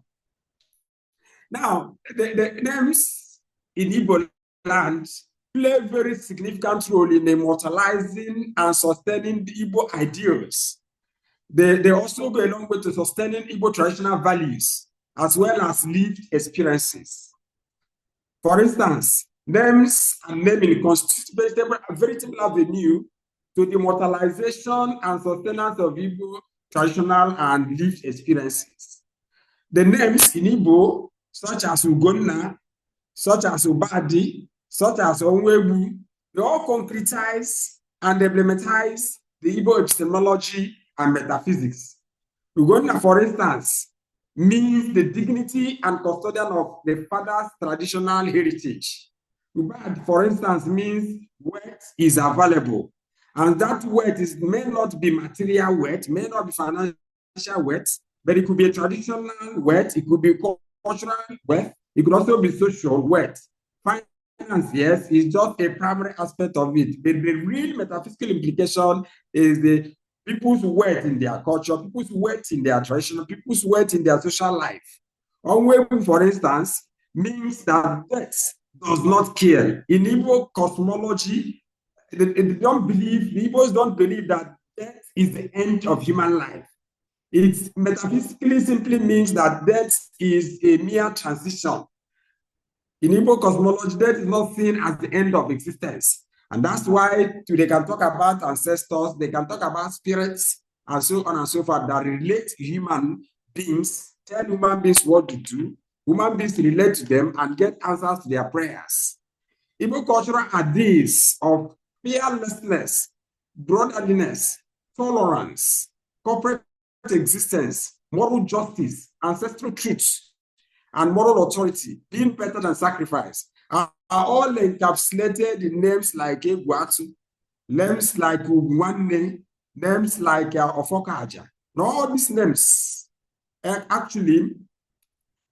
Now, the names in Igbo land play a very significant role in immortalizing and sustaining the Igbo ideals. They also go a long way to sustaining Igbo traditional values as well as lived experiences. For instance, names and naming constitute a veritable avenue to the immortalization and sustenance of Igbo traditional and lived experiences. The names in Igbo, such as Ugonna, such as Ubadi, such as Onwebu, they all concretize and implementize the Igbo epistemology and metaphysics. Ugonna, for instance, means the dignity and custodian of the father's traditional heritage. Ubad, for instance, means wealth is available. And that wealth may not be material wealth, may not be financial wealth, but it could be a traditional wealth, it could be cultural wealth, it could also be social wealth. Finance, yes, is just a primary aspect of it, but the real metaphysical implication is the people's wealth in their culture, people's wealth in their tradition, people's wealth in their social life. Onwebu, for instance, means that death does not kill. In Igbo cosmology, the Igbos don't believe that death is the end of human life. It metaphysically simply means that death is a mere transition. In Igbo cosmology, death is not seen as the end of existence. And that's why they can talk about ancestors, they can talk about spirits, and so on and so forth, that relate to human beings, tell human beings what to do, human beings relate to them and get answers to their prayers. Igbo cultural ideas of fearlessness, brotherliness, tolerance, corporate existence, moral justice, ancestral truths, and moral authority, being better than sacrifice, are all encapsulated in names like Egwatu, names like Ugwanne, names like Ofokaja. Now, all these names actually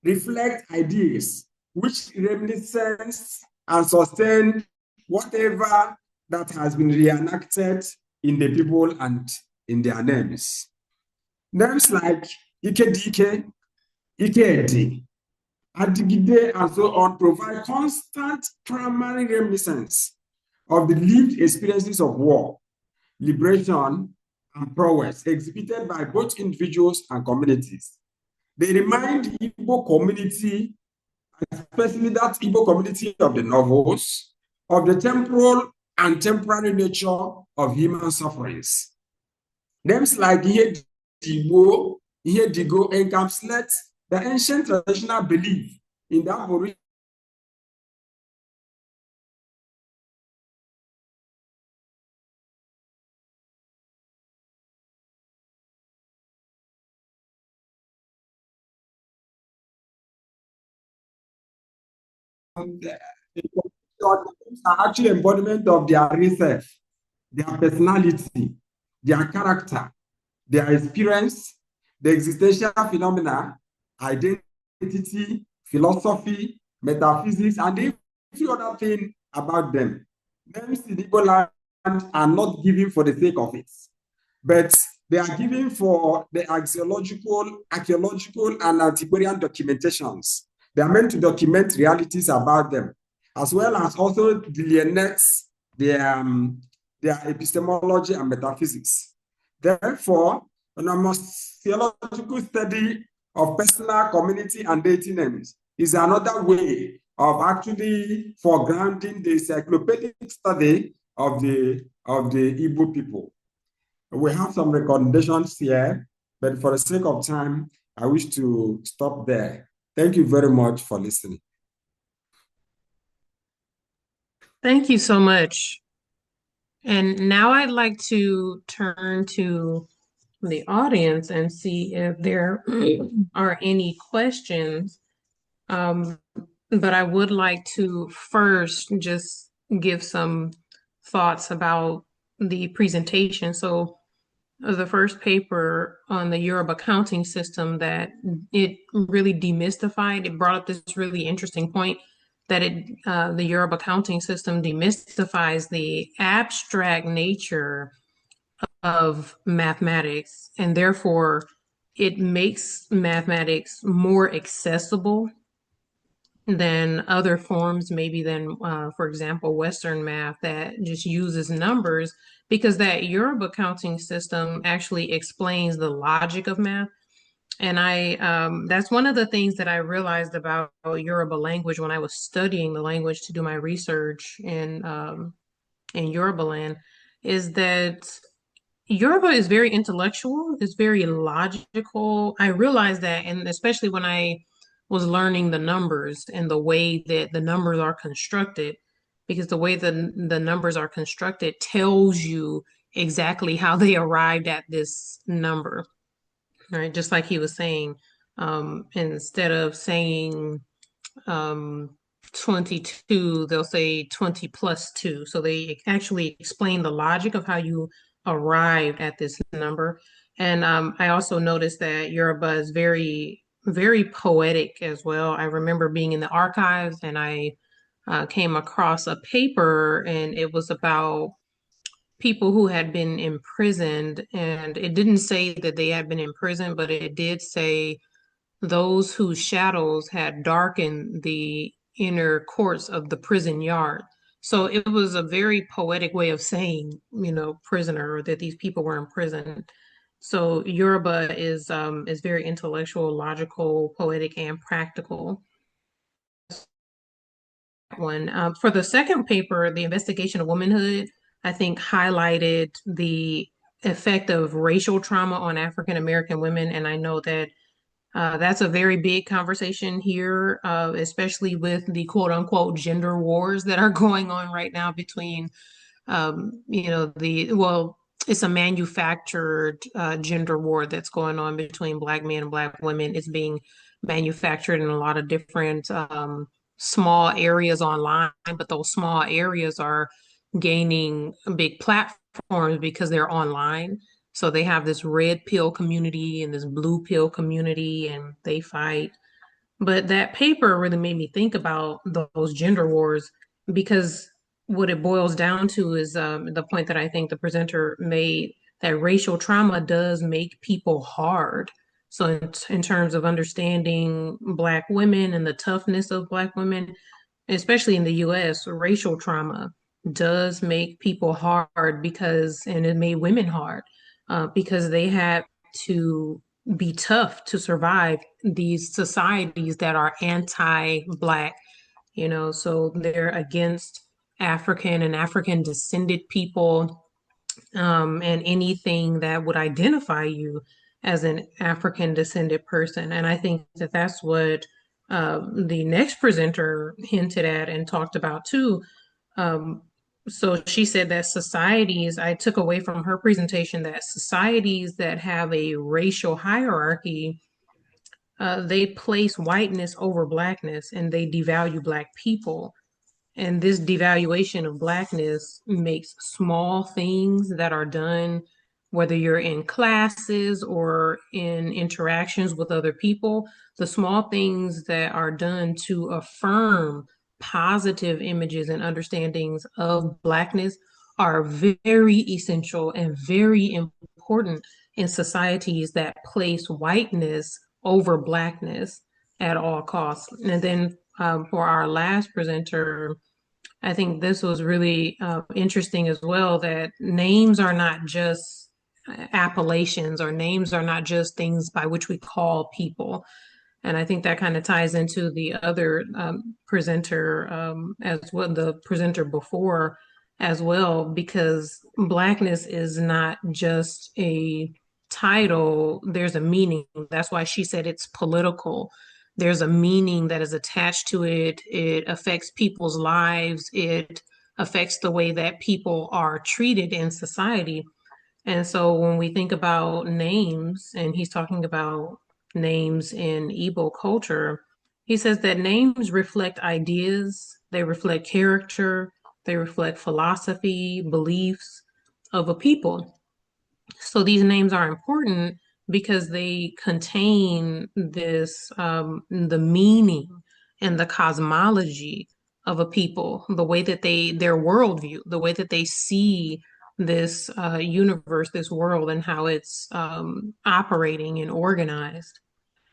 reflect ideas which reminiscence and sustain whatever that has been reenacted in the people and in their names. Names like Ikedike, Ikedi, Adigide, and so on provide constant primary reminiscence of the lived experiences of war, liberation, and prowess exhibited by both individuals and communities. They remind the Igbo community, especially that Igbo community of the novels, of the temporal and temporary nature of human sufferings. Names like Ihedigo encapsulate the ancient traditional belief in the aboriginal the names are actually embodiment of their real self, their personality, their character, their experience, the existential phenomena, identity, philosophy, metaphysics, and every other thing about them. Names in Igbo land are not given for the sake of it, but they are given for the archaeological, and antiquarian documentations. They are meant to document realities about them, as well as also delineate their epistemology and metaphysics. Therefore, an almost theological study of personal, community, and deity names is another way of actually foregrounding the encyclopedic study of the Igbo people. We have some recommendations here, but for the sake of time, I wish to stop there. Thank you very much for listening. Thank you so much. And now I'd like to turn to the audience and see if there are any questions. But I would like to first just give some thoughts about the presentation. So the first paper on the Yoruba counting system, that it really demystified, it brought up this really interesting point that the Yoruba counting system demystifies the abstract nature of mathematics, and therefore it makes mathematics more accessible than other forms, maybe than, for example, Western math that just uses numbers, because that Yoruba counting system actually explains the logic of math. And that's one of the things that I realized about Yoruba language when I was studying the language to do my research in Yoruba land, is that Yoruba is very intellectual, it's very logical. I realized that, and especially when I was learning the numbers and the way that the numbers are constructed, because the way the numbers are constructed tells you exactly how they arrived at this number, right? Just like he was saying, instead of saying 22, they'll say 20 plus 2. So they actually explain the logic of how you arrived at this number. And I also noticed that Yoruba is very, very poetic as well. I remember being in the archives and I came across a paper, and it was about people who had been imprisoned. And it didn't say that they had been imprisoned, but it did say those whose shadows had darkened the inner courts of the prison yard. So it was a very poetic way of saying, prisoner, or that these people were in prison. So Yoruba is very intellectual, logical, poetic, and practical. For the second paper, the investigation of womanhood, I think highlighted the effect of racial trauma on African American women, and I know that that's a very big conversation here, especially with the quote unquote gender wars that are going on right now between, it's a manufactured gender war that's going on between Black men and Black women. It's being manufactured in a lot of different small areas online, but those small areas are gaining big platforms because they're online. So they have this red pill community and this blue pill community, and they fight. But that paper really made me think about those gender wars, because what it boils down to is the point that I think the presenter made, that racial trauma does make people hard. So in terms of understanding Black women and the toughness of Black women, especially in the US, racial trauma does make people hard, and it made women hard because they had to be tough to survive these societies that are anti-Black, so they're against African and African descended people, and anything that would identify you as an African descended person. And I think that that's what the next presenter hinted at and talked about too. So she said that societies, I took away from her presentation that societies that have a racial hierarchy, they place whiteness over Blackness, and they devalue Black people. And this devaluation of Blackness makes small things that are done, whether you're in classes or in interactions with other people, the small things that are done to affirm positive images and understandings of Blackness are very essential and very important in societies that place whiteness over Blackness at all costs. And then for our last presenter, I think this was really interesting as well, that names are not just appellations, or names are not just things by which we call people. And I think that kind of ties into the other presenter as well, the presenter before as well, because Blackness is not just a title, there's a meaning. That's why she said it's political. There's a meaning that is attached to it. It affects people's lives. It affects the way that people are treated in society. And so when we think about names, and he's talking about names in Igbo culture, he says that names reflect ideas, they reflect character, they reflect philosophy, beliefs of a people. So these names are important because they contain this, the meaning and the cosmology of a people, the way that their worldview, the way that they see this universe, this world, and how it's operating and organized.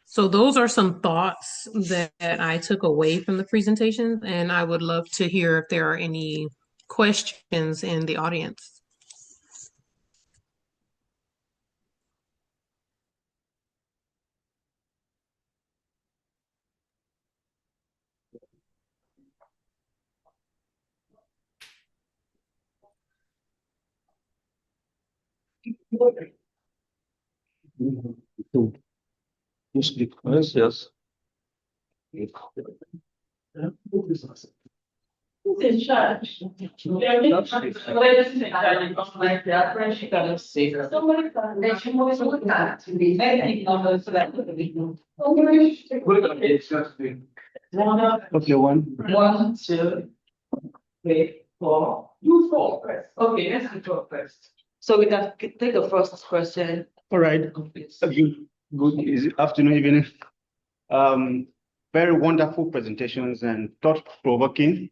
So those are some thoughts that I took away from the presentation, and I would love to hear if there are any questions in the audience. Yes, yes, yes. Okay, one. 1, 2, 3, 4. You 4 first. Okay, let's do 4 first. So we can take the first question. All right. Good afternoon, evening. Very wonderful presentations and thought-provoking.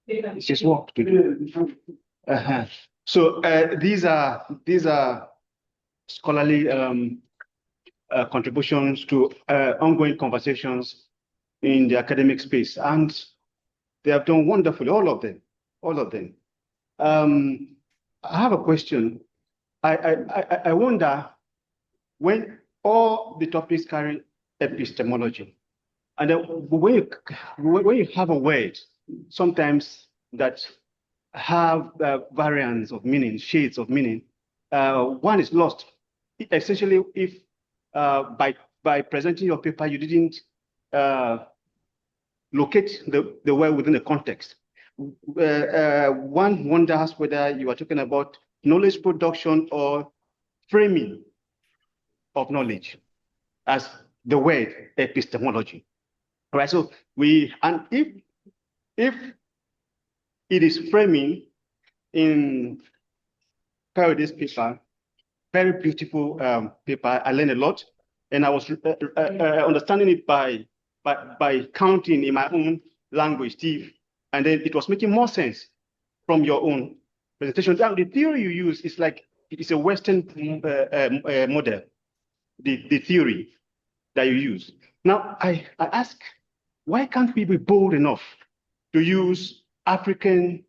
It's just work. So these are scholarly contributions to ongoing conversations in the academic space, and they have done wonderfully, all of them. I have a question. I wonder, when all the topics carry epistemology, and then when you have a word, sometimes that have variants of meaning, shades of meaning, one is lost. Essentially, if by presenting your paper, you didn't locate the word within the context. One wonders whether you are talking about knowledge production or framing of knowledge as the word epistemology. All right, so if it is framing in Paradis paper, very beautiful paper, I learned a lot, and I was understanding it by counting in my own language, Steve, and then it was making more sense from your own presentation. Now, the theory you use is like, it is a Western model, the theory that you use. Now, I ask, why can't we be bold enough to use African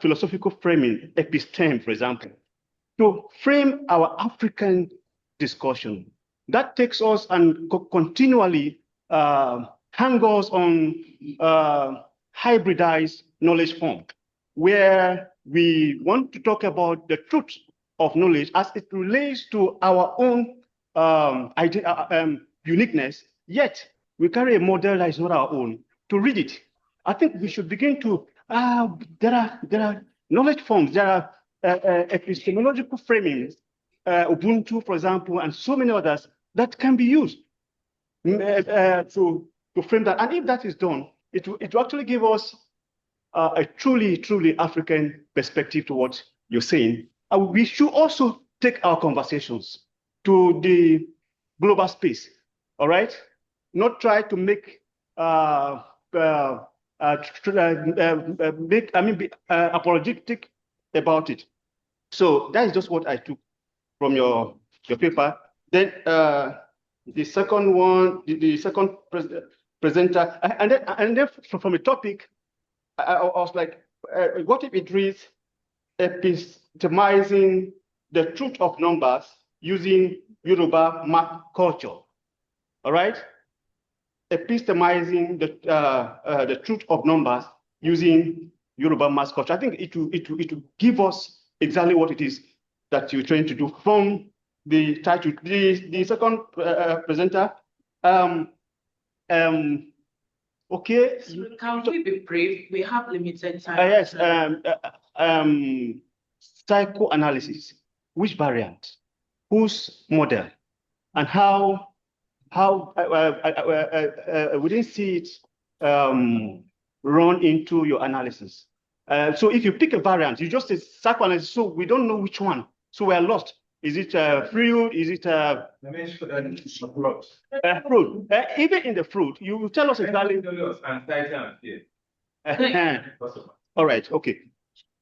philosophical framing, episteme, for example, to frame our African discussion? That takes us and continually hang us on hybridized knowledge form, where we want to talk about the truth of knowledge as it relates to our own uniqueness, yet we carry a model that is not our own to read it. I think we should begin to, there are knowledge forms, there are epistemological framings, Ubuntu, for example, and so many others that can be used. to frame that. And if that is done, it will actually give us a truly African perspective to what you're saying. And we should also take our conversations to the global space, all right? Not try to make be apologetic about it. So that is just what I took from your paper. Then the second one, the second presenter, and then from a topic, I was like, what if it reads epistemizing the truth of numbers using Yoruba math culture? All right, epistemizing the truth of numbers using Yoruba math culture. I think it will give us exactly what it is that you're trying to do from the title. The second presenter. Okay. Can we be brief? We have limited time. Yes. Psychoanalysis. Which variant? Whose model? And how we didn't see it run into your analysis. So if you pick a variant, you just say psychoanalysis. So we don't know which one. So we are lost. Is it fruit? Is it fruit? Even in the fruit, you will tell us exactly. All right. Okay.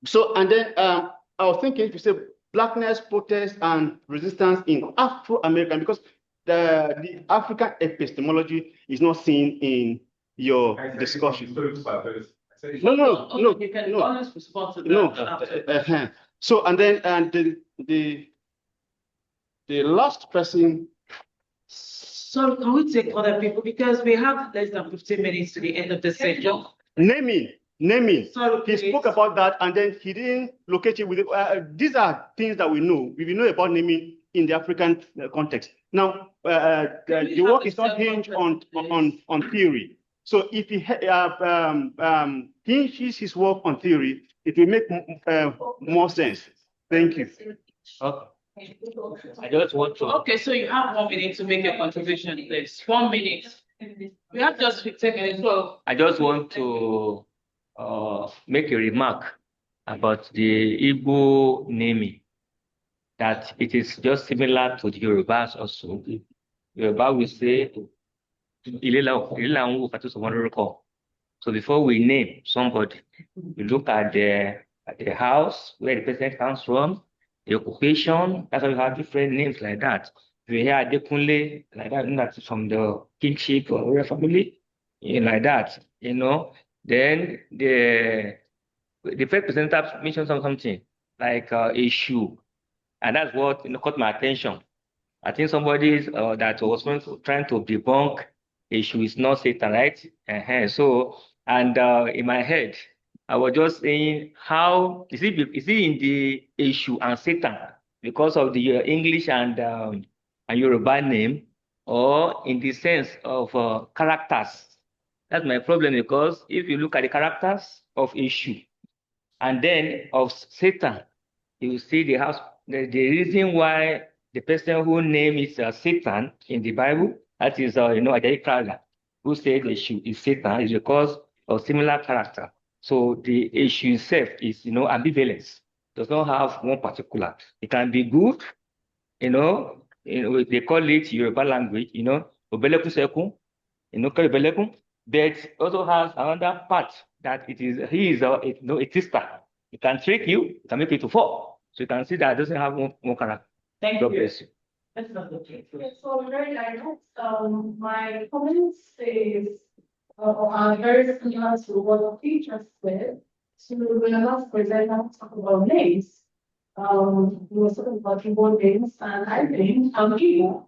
So and then I was thinking to say blackness, protest, and resistance in Afro-American, because the African epistemology is not seen in your discussion. No. You can always respond to that. No. So and then the last person. So can we take other people, because we have less than 15 minutes to the end of the session? Naming. Sorry, he spoke about that, and then he didn't locate it with it. These are things that we know. We know about naming in the African context. Now, the work is not hinged on theory. So if he hinges his work on theory, it will make more sense. Thank you. Okay. I just want to. Okay, so you have 1 minute to make your contribution, please. 1 minute. We have just 15 minutes. So I just want to make a remark about the Igbo naming, that it is just similar to the Yorubas also. Yoruba will say, so before we name somebody, we look at the house where the person comes from, the occupation. That's why we have different names like that. If you hear Adekunle, like that, that's from the kingship or royal family, like that, Then the first presenter mentioned something like a shoe, and that's what caught my attention. I think somebody that was trying to debunk a shoe is not Satan, right? So, and in my head, I was just saying, how is it in the issue and Satan because of the English and Yoruba name, or in the sense of characters? That's my problem, because if you look at the characters of issue and then of Satan, you will see the reason why the person who name is Satan in the Bible, that is Ajayi Crowther, who said the issue is Satan, is because of similar character. So the issue itself is, ambivalence. Does not have one particular. It can be good, they call it Yoruba language, Obeleku Sekun, Obeleku, but also has another part that he is a twister. It can trick you, it can make you to fall. So you can see that it doesn't have one character. Thank God you. bless you. That's not okay. So very direct. My comments are very similar to what the teacher said. So when I last presented talk about names, we were talking about Igbo names, and I think I'm Igbo,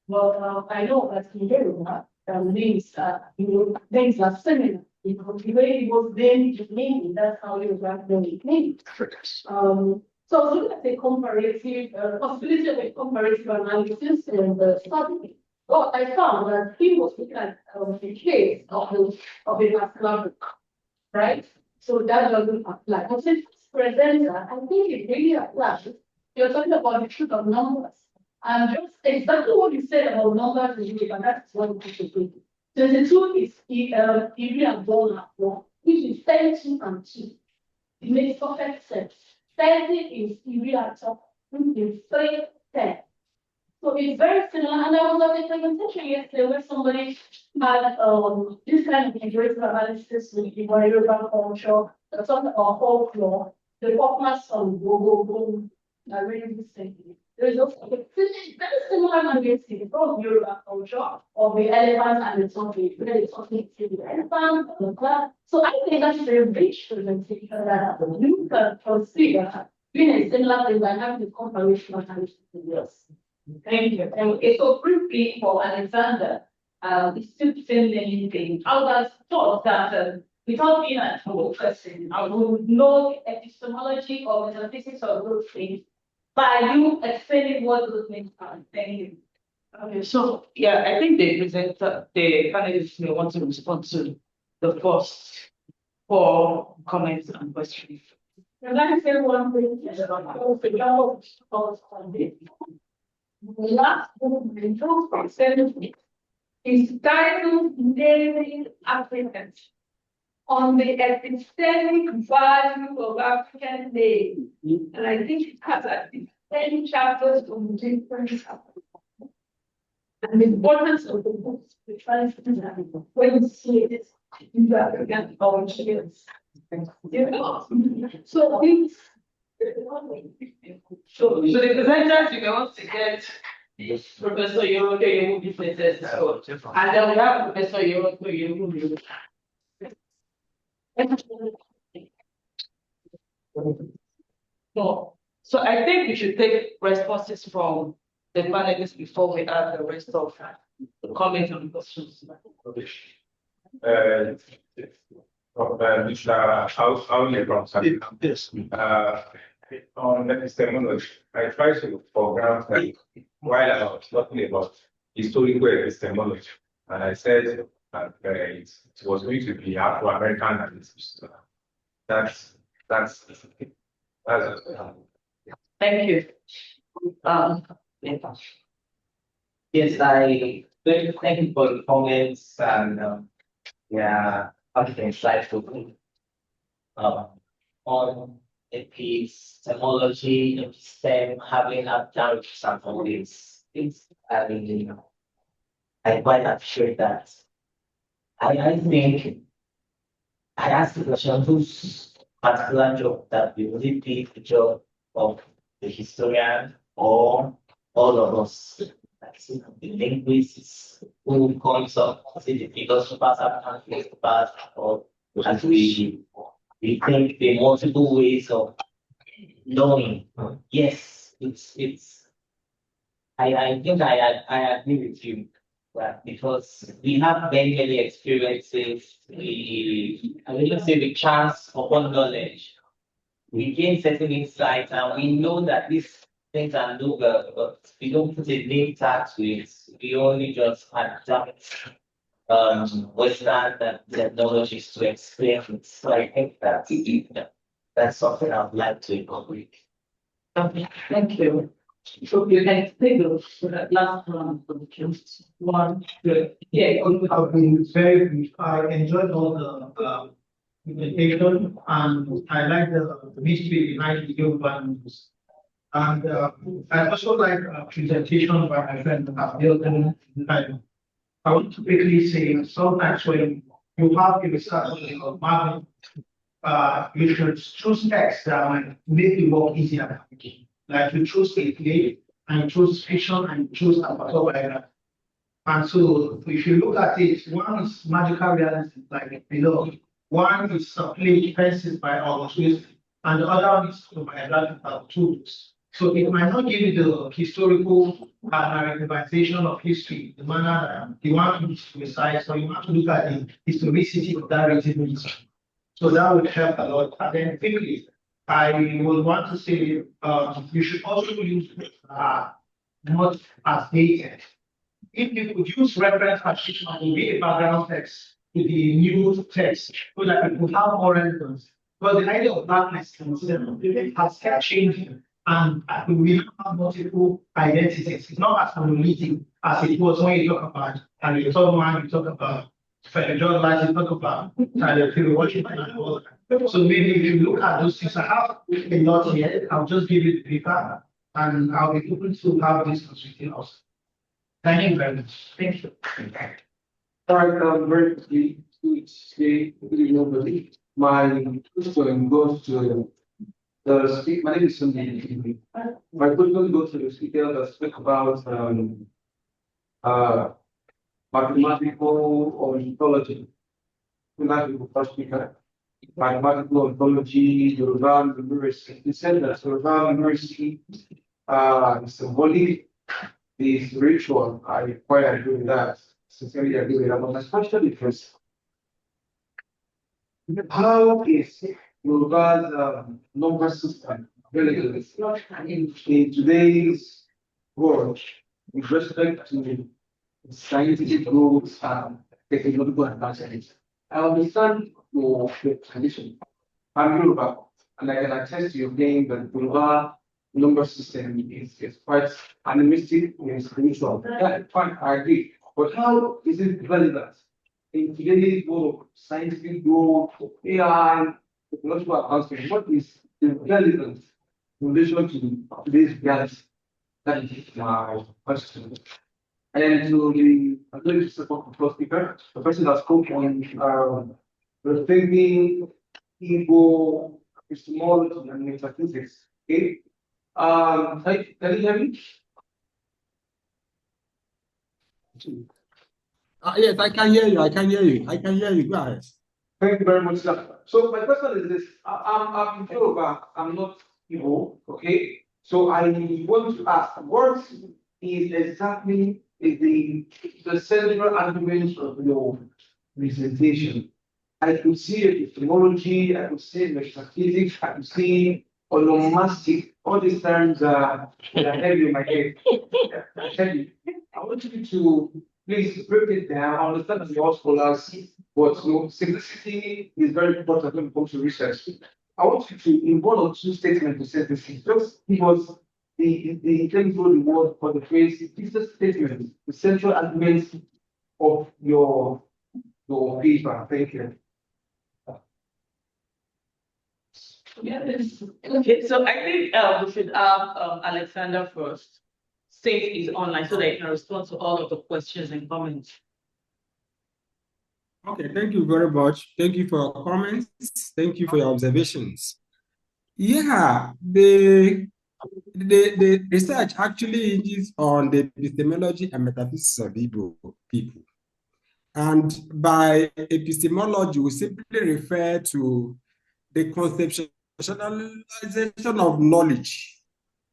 but I know that in Yoruba, names are similar. The way it was named, that's how Yoruba named. So look at the comparative possibility of a comparative analysis in the study. Well, I found that he was looking at the case of a particular book, right? So that doesn't apply. But since presenter, I think it really applies. You're talking about the truth of numbers. And just exactly what you said about numbers in Yoruba, that's what we should do. 22 is Iri and Bola, which is 32 and 2. It makes perfect sense. 30 is Iri and Top, which is 3, 10. So it's very similar. And I was on a presentation yesterday where somebody had this kind of integrated analysis with the Yoruba culture, some folklore, the popular song, Go Go Go, I really listen. There is also a very similar language from Yoruba culture of the elephant and the donkey, where they talking to the elephant and the cloud. So I think that's a very rich presentation that you can consider being a similar thing by having the comparison of years. Thank you. And so briefly for Alexander, the student learning thing, I was taught that without being a person, I would know epistemology or metaphysics of those things by you explaining what those things are. Thank you. Okay, so yeah, I think the presenter, the panelists may want to respond to the first 4 comments and questions. Can I say one thing? The last movement of is titled Naming Africans on the epistemic value of African name. And I think it has 10 chapters on different topics. And the importance of the books we try to do when you see it in the African cultures. So it's So the presenters, you may want to get Professor Oyeronke Oyewumi presents, and then we have Professor Oyeronke Oyewumi. So I think we should take responses from the panelists before we add the rest of the comments and questions. On epistemology, I try to foreground that while I was talking about historical epistemology, and I said that it was going to be Afro-American analysis. That's Thank you. Yes, I thank you for the comments and yeah, insightful on epistemology, epistem, having a chance with some of these things. I mean, I quite appreciate that. I think I asked the question, whose particular job that will it be the job of the historian or all of us? The linguists who comes up, the philosophers have philosophers, or as we think the multiple ways of knowing. Yes, it's I think I agree with you. Right, because we have many experiences, I will say the chance upon knowledge. We gain certain insights and we know that these things are novel, but we don't put a name tag to it. We only just adapt Western technologies to explain it. So I think that's something I'd like to incorporate. Okay, thank you. So you can take the last round for the kids. 1, 2, yeah. I've been very brief. I enjoyed all the presentation and I like the mystery behind the Yoruba news. And I also like a presentation by my friend Abdul. I want to quickly say sometimes when you have a research of Marvin, you should choose text that might make the work easier. Like you choose a play and you choose fiction and you choose autobiography. And so if you look at it, one is magical realism, like below. One is a play Fences by August, and the other one is autobiographical tools. So it might not give you the historical narrativization of history, the manner that you want to be precise, or you want to look at the historicity of that written history. So that would help a lot. And then quickly, I would want to say you should also use not as dated. If you could use reference partition and read a background text to the new text so that it will have more relevance. But the idea of darkness has kept changing. and we have multiple identities. It's not as monolithic as it was when you talk about, and you talk about John Light, you talk about Tyler Washington and all that. So maybe if you look at those things, I have a lot here. I'll just give you the paper, and I'll be open to have this consulting also. Thank you very much. Thank you. All right, very quickly, nobody. My question goes to the speaker. My name is Sunday. My question goes to the speaker that spoke about mathematical ontology. Mathematical speaker. Mathematical ontology, Yoruba numeracy. He said that Yoruba numeracy is symbolic, is spiritual. I quite agree with that. Sincerely agree with that. But my question is this. How is Yoruba's number system relevant in today's world with respect to scientific goals and technological advancements? I understand your tradition. I'm Yoruba, and I can attest to your claim that Yoruba number system is quite animistic and spiritual. Yeah, fine, I agree. But how is it relevant in today's world, scientific growth, AI, technological advancement? What is the relevance in relation to today's reality? That is my question. And to the ability to support the first speaker, the person that spoke on rethinking Igbo epistemology and metaphysics. Okay. Can you hear me? Yes, I can hear you. I can hear you. I can hear you. Go ahead. Thank you very much, sir. So my question is this: I'm Yoruba. I'm not Igbo. Okay. So I want to ask, what is exactly the central argument of your presentation? I could see epistemology. I could see metaphysics. I could see onomastic. All these terms are heavy in my head. Heavy. I want you to please break it down. I understand that you're all scholars, but simplicity is very important when it comes to research. I want you to, in one or two statements, to say this. Just give us the technical word for the phrase. This is statement, the central arguments of your paper. Thank you. Yes. Okay, so I think we should have Alexander first. State is online so that you can respond to all of the questions and comments. Okay, thank you very much. Thank you for your comments. Thank you for your observations. Yeah, the research actually is on the epistemology and metaphysics of Igbo people. And by epistemology, we simply refer to the conceptualization of knowledge,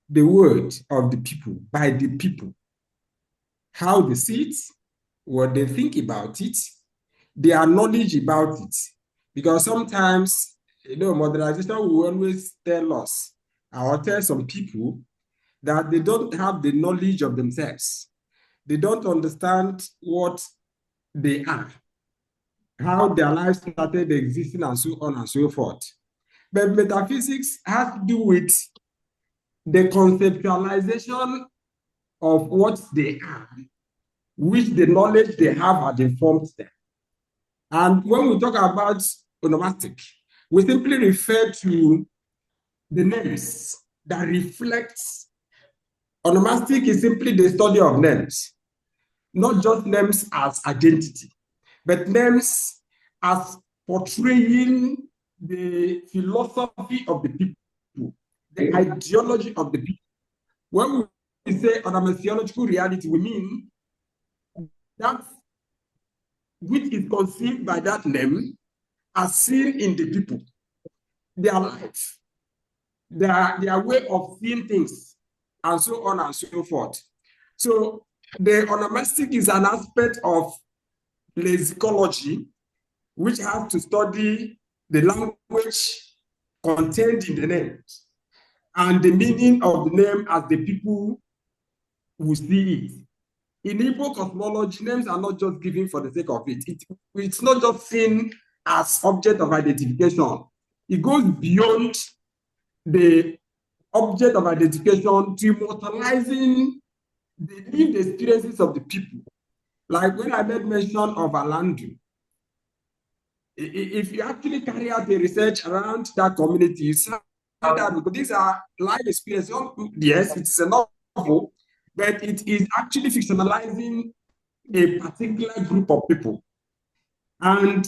the word of the people, by the people, how they see it, what they think about it, their knowledge about it. Because sometimes, modernization will always tell us, or tell some people, that they don't have the knowledge of themselves. They don't understand what they are, how their lives started existing, and so on and so forth. But metaphysics has to do with the conceptualization of what they are, which the knowledge they have had informed them. And when we talk about onomastic, we simply refer to the names that reflects. Onomastic is simply the study of names, not just names as identity, but names as portraying the philosophy of the people, the ideology of the people. When we say onomasiological reality, we mean that which is conceived by that name as seen in the people, their life, their way of seeing things, and so on and so forth. So the onomastic is an aspect of lexicology, which has to study the language contained in the names and the meaning of the name as the people will see it. In Igbo cosmology, names are not just given for the sake of it. It's not just seen as object of identification. It goes beyond the object of identification to immortalizing the lived experiences of the people. Like when I made mention of Alandu, if you actually carry out a research around that community, you see that because these are life experiences. Yes, it's a novel, but it is actually fictionalizing a particular group of people. And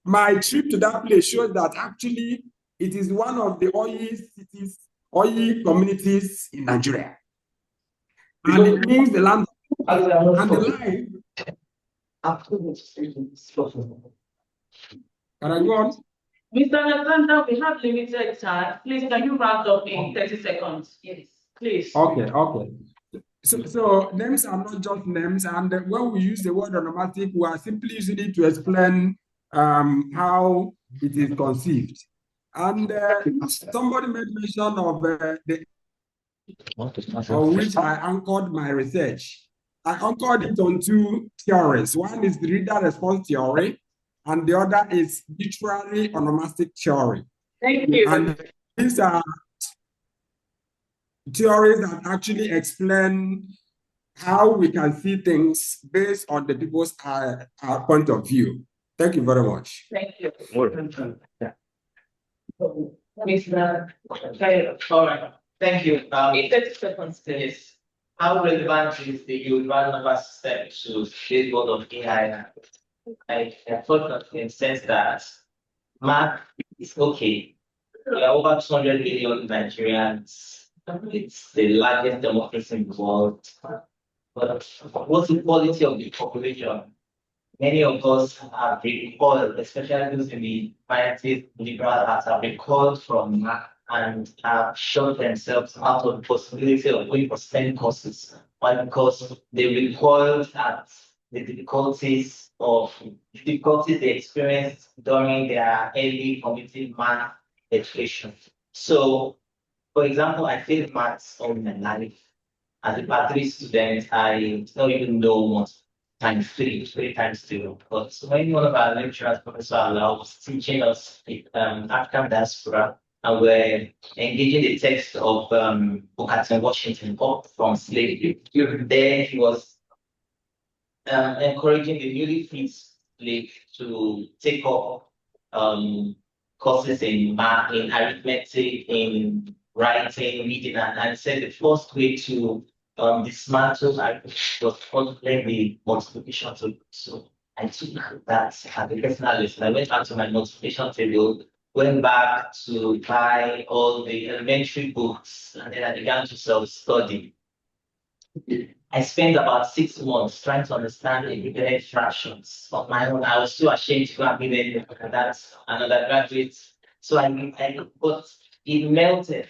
my trip to that place showed that actually it is one of the Oyi cities, Oyi communities in Nigeria. And it means the land and the life. Can I go on? Mr. Alexander, we have limited time. Please, can you round up in 30 seconds? Yes, please. Okay. So names are not just names, and when we use the word onomastic, we are simply using it to explain how it is conceived. And somebody made mention of on which I anchored my research. I anchored it on two theories. One is the reader response theory, and the other is literary onomastic theory. Thank you. And these are theories that actually explain how we can see things based on the people's point of view. Thank you very much. Thank you. Yeah. Mr. All right. Thank you. In 30 seconds, please. How relevant is the Yoruba number system to this world of AI? I thought in the sense that math is okay. We are over 200 million Nigerians. It's the largest democracy in the world. But what's the quality of the population? Many of us have recalled, especially those in the humanities, liberal arts, have recalled from math and have shut themselves out of the possibility of going for STEM courses. Why? Because they recoiled at the difficulties they experienced during their early community math education. So, for example, I failed maths all my life. As a part 3 student, I don't even know what times 3 times 2. But when one of our lecturers, Professor Allah, was teaching us African diaspora, and we're engaging the text of Booker T. Washington up from slavery. There he was encouraging the newly freed slave to take up courses in math, in arithmetic, in writing, reading, and said the first way to dismantle arithmetic was following the multiplication table. So I took that as a personal lesson. I went back to my multiplication table, went back to buy all the elementary books, and then I began to self-study. I spent about 6 months trying to understand aggregated fractions of my own. I was too ashamed to go and be that's another graduate. So but it melted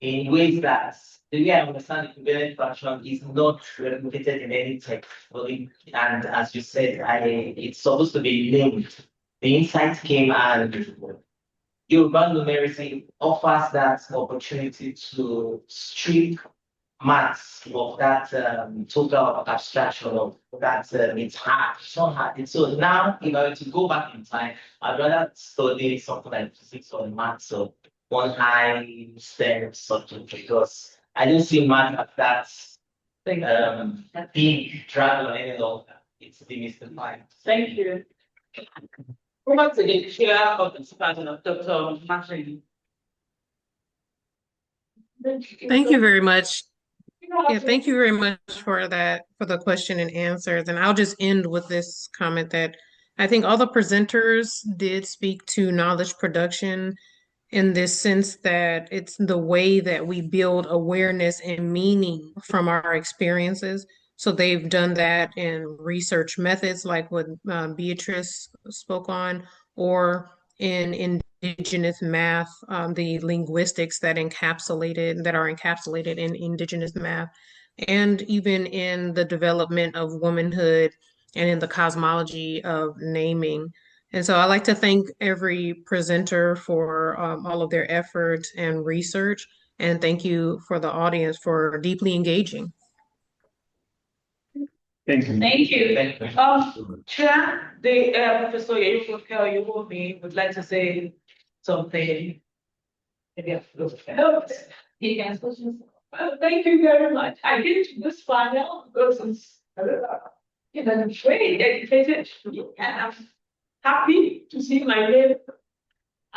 in ways that the way I understand the aggregated fraction is not replicated in any text. And as you said, it's supposed to be linked. The insight came, and Yoruba numeracy offers that opportunity to strip maths of that total abstraction of that it's hard, it's not hard. So now, if I were to go back in time, I'd rather study something like physics or maths or one high STEM subject, because I don't see math as that big dragon any longer. It's demystified. Thank you. Over to the chair of the Department of Dr. Martin. Thank you very much. Yeah, thank you very much for that, for the question and answers. And I'll just end with this comment that I think all the presenters did speak to knowledge production in this sense that it's the way that we build awareness and meaning from our experiences. So they've done that in research methods like what Beatrice spoke on, or in indigenous math, the linguistics that are encapsulated in indigenous math, and even in the development of womanhood and in the cosmology of naming. And so I'd like to thank every presenter for all of their efforts and research, and thank you for the audience for deeply engaging. Thank you. Thank you. Chair, Professor Oyewumi would like to say something. Yes. Well, thank you very much. I came to this panel because it's very dedicated and I'm happy to see my name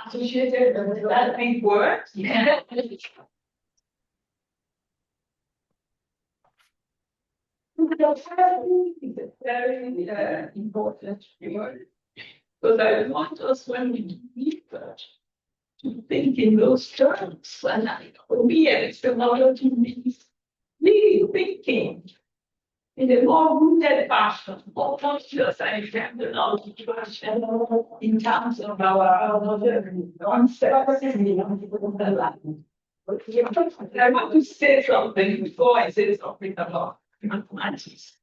associated with that big word. The family is a very important word because I want us when we do research to think in those terms. And for me, epistemology means really thinking in a more rooted fashion, more conscious and technology fashion in terms of our concepts in the land. I want to say something before I say something about mathematics.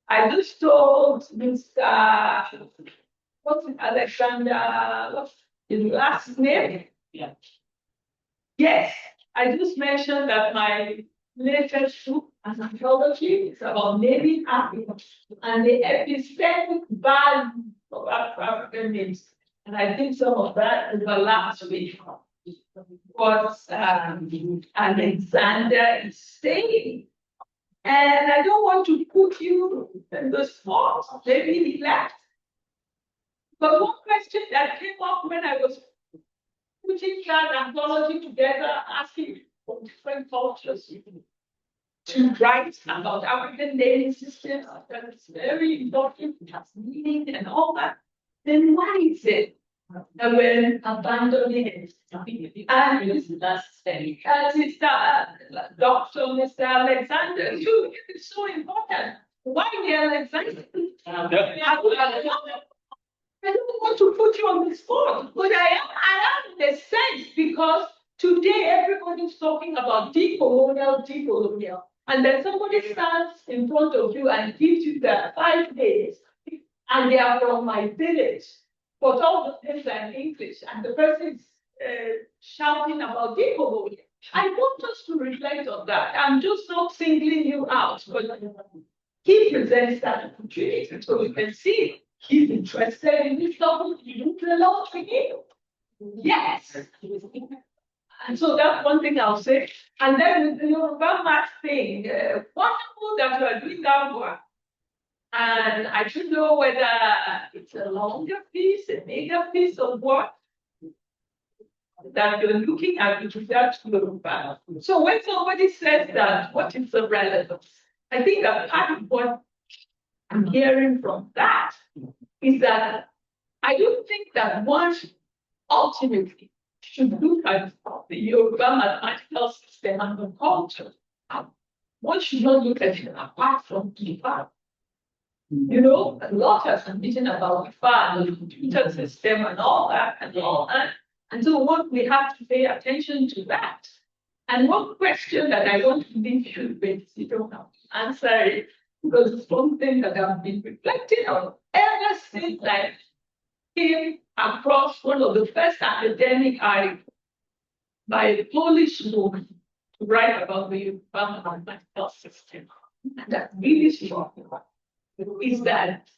I just told Mr. What's it, Alexander? What's his last name? Yeah. Yes, I just mentioned that my latest book as anthology is about naming Africa and the epistemic value of African names. And I think some of that overlaps with what Alexander is saying. And I don't want to put you in the spot, maybe he left. But one question that came up when I was putting that anthology together, asking for different cultures to write about African naming systems, that is very important, it has meaning and all that, then why is it that we're abandoning it? And Dr. Mr. Alexander, it's so important. Why the Alexander? I don't want to put you on the spot, but I am in a sense because today everybody's talking about decolonial. And then somebody stands in front of you and gives you the 5 days, and they are from my village, but all the things are in English, and the person is shouting about decolonial. I want us to reflect on that. I'm just not singling you out, but he presents that opportunity so we can see. He's interested in this topic. You don't belong to him. Yes. And so that's one thing I'll say. And then with the Yoruba math thing, wonderful that you are doing that work. And I should know whether it's a longer piece, a bigger piece of work that you're looking at with regard to Yoruba. So when somebody says that, what is the relevance? I think that part of what I'm hearing from that is that I don't think that one ultimately should look at the Yoruba mathematical system and the culture. One should not look at it apart from Ifa. You know, a lot has been written about Ifa and the computer system and all that and all that. And so what we have to pay attention to that. And one question that I want to leave you with, you don't have to answer it, because it's something that I've been reflecting on ever since I came across one of the first academic articles by a Polish woman to write about the Yoruba mathematical system. And that really struck me is that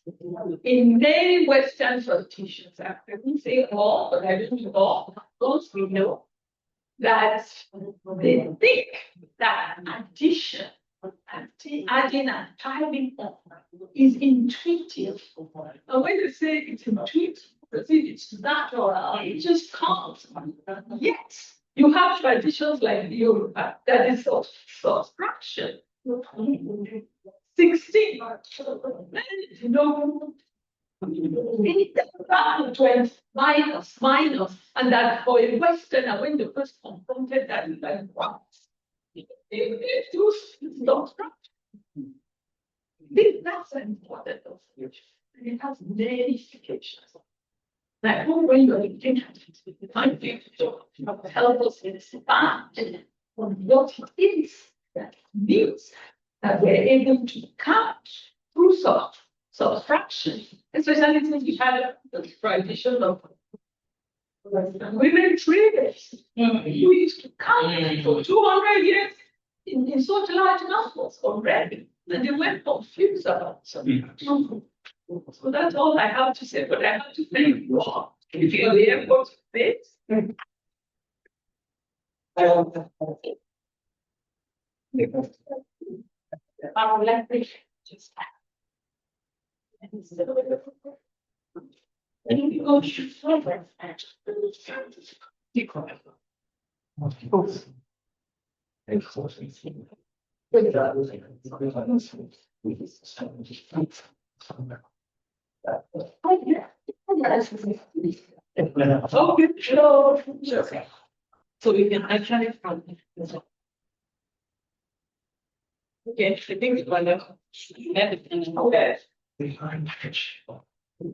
in many Western traditions, I wouldn't say all, but I don't know all, those we know, that they think that addition, adding and piling up is intuitive. And when you say it's intuitive, it's natural, it just comes. Yes, you have traditions like the Yoruba that is of subtraction. 16, you know, 20 minus, and that for a Westerner, when they first confronted that, like, what? They do subtraction. That's an important of it has many implications. Like when you're looking at it, you find people to help us expand on what it is that means that we're able to count through subtraction, especially since we had the tradition of women traders who used to count for 200 years in such large numbers already, and they were confused about something. So that's all I have to say, but I have to thank you all If you're the airport space. Let me just. And you go to further. Okay, so we can actually from okay, I think it's wonderful. Okay.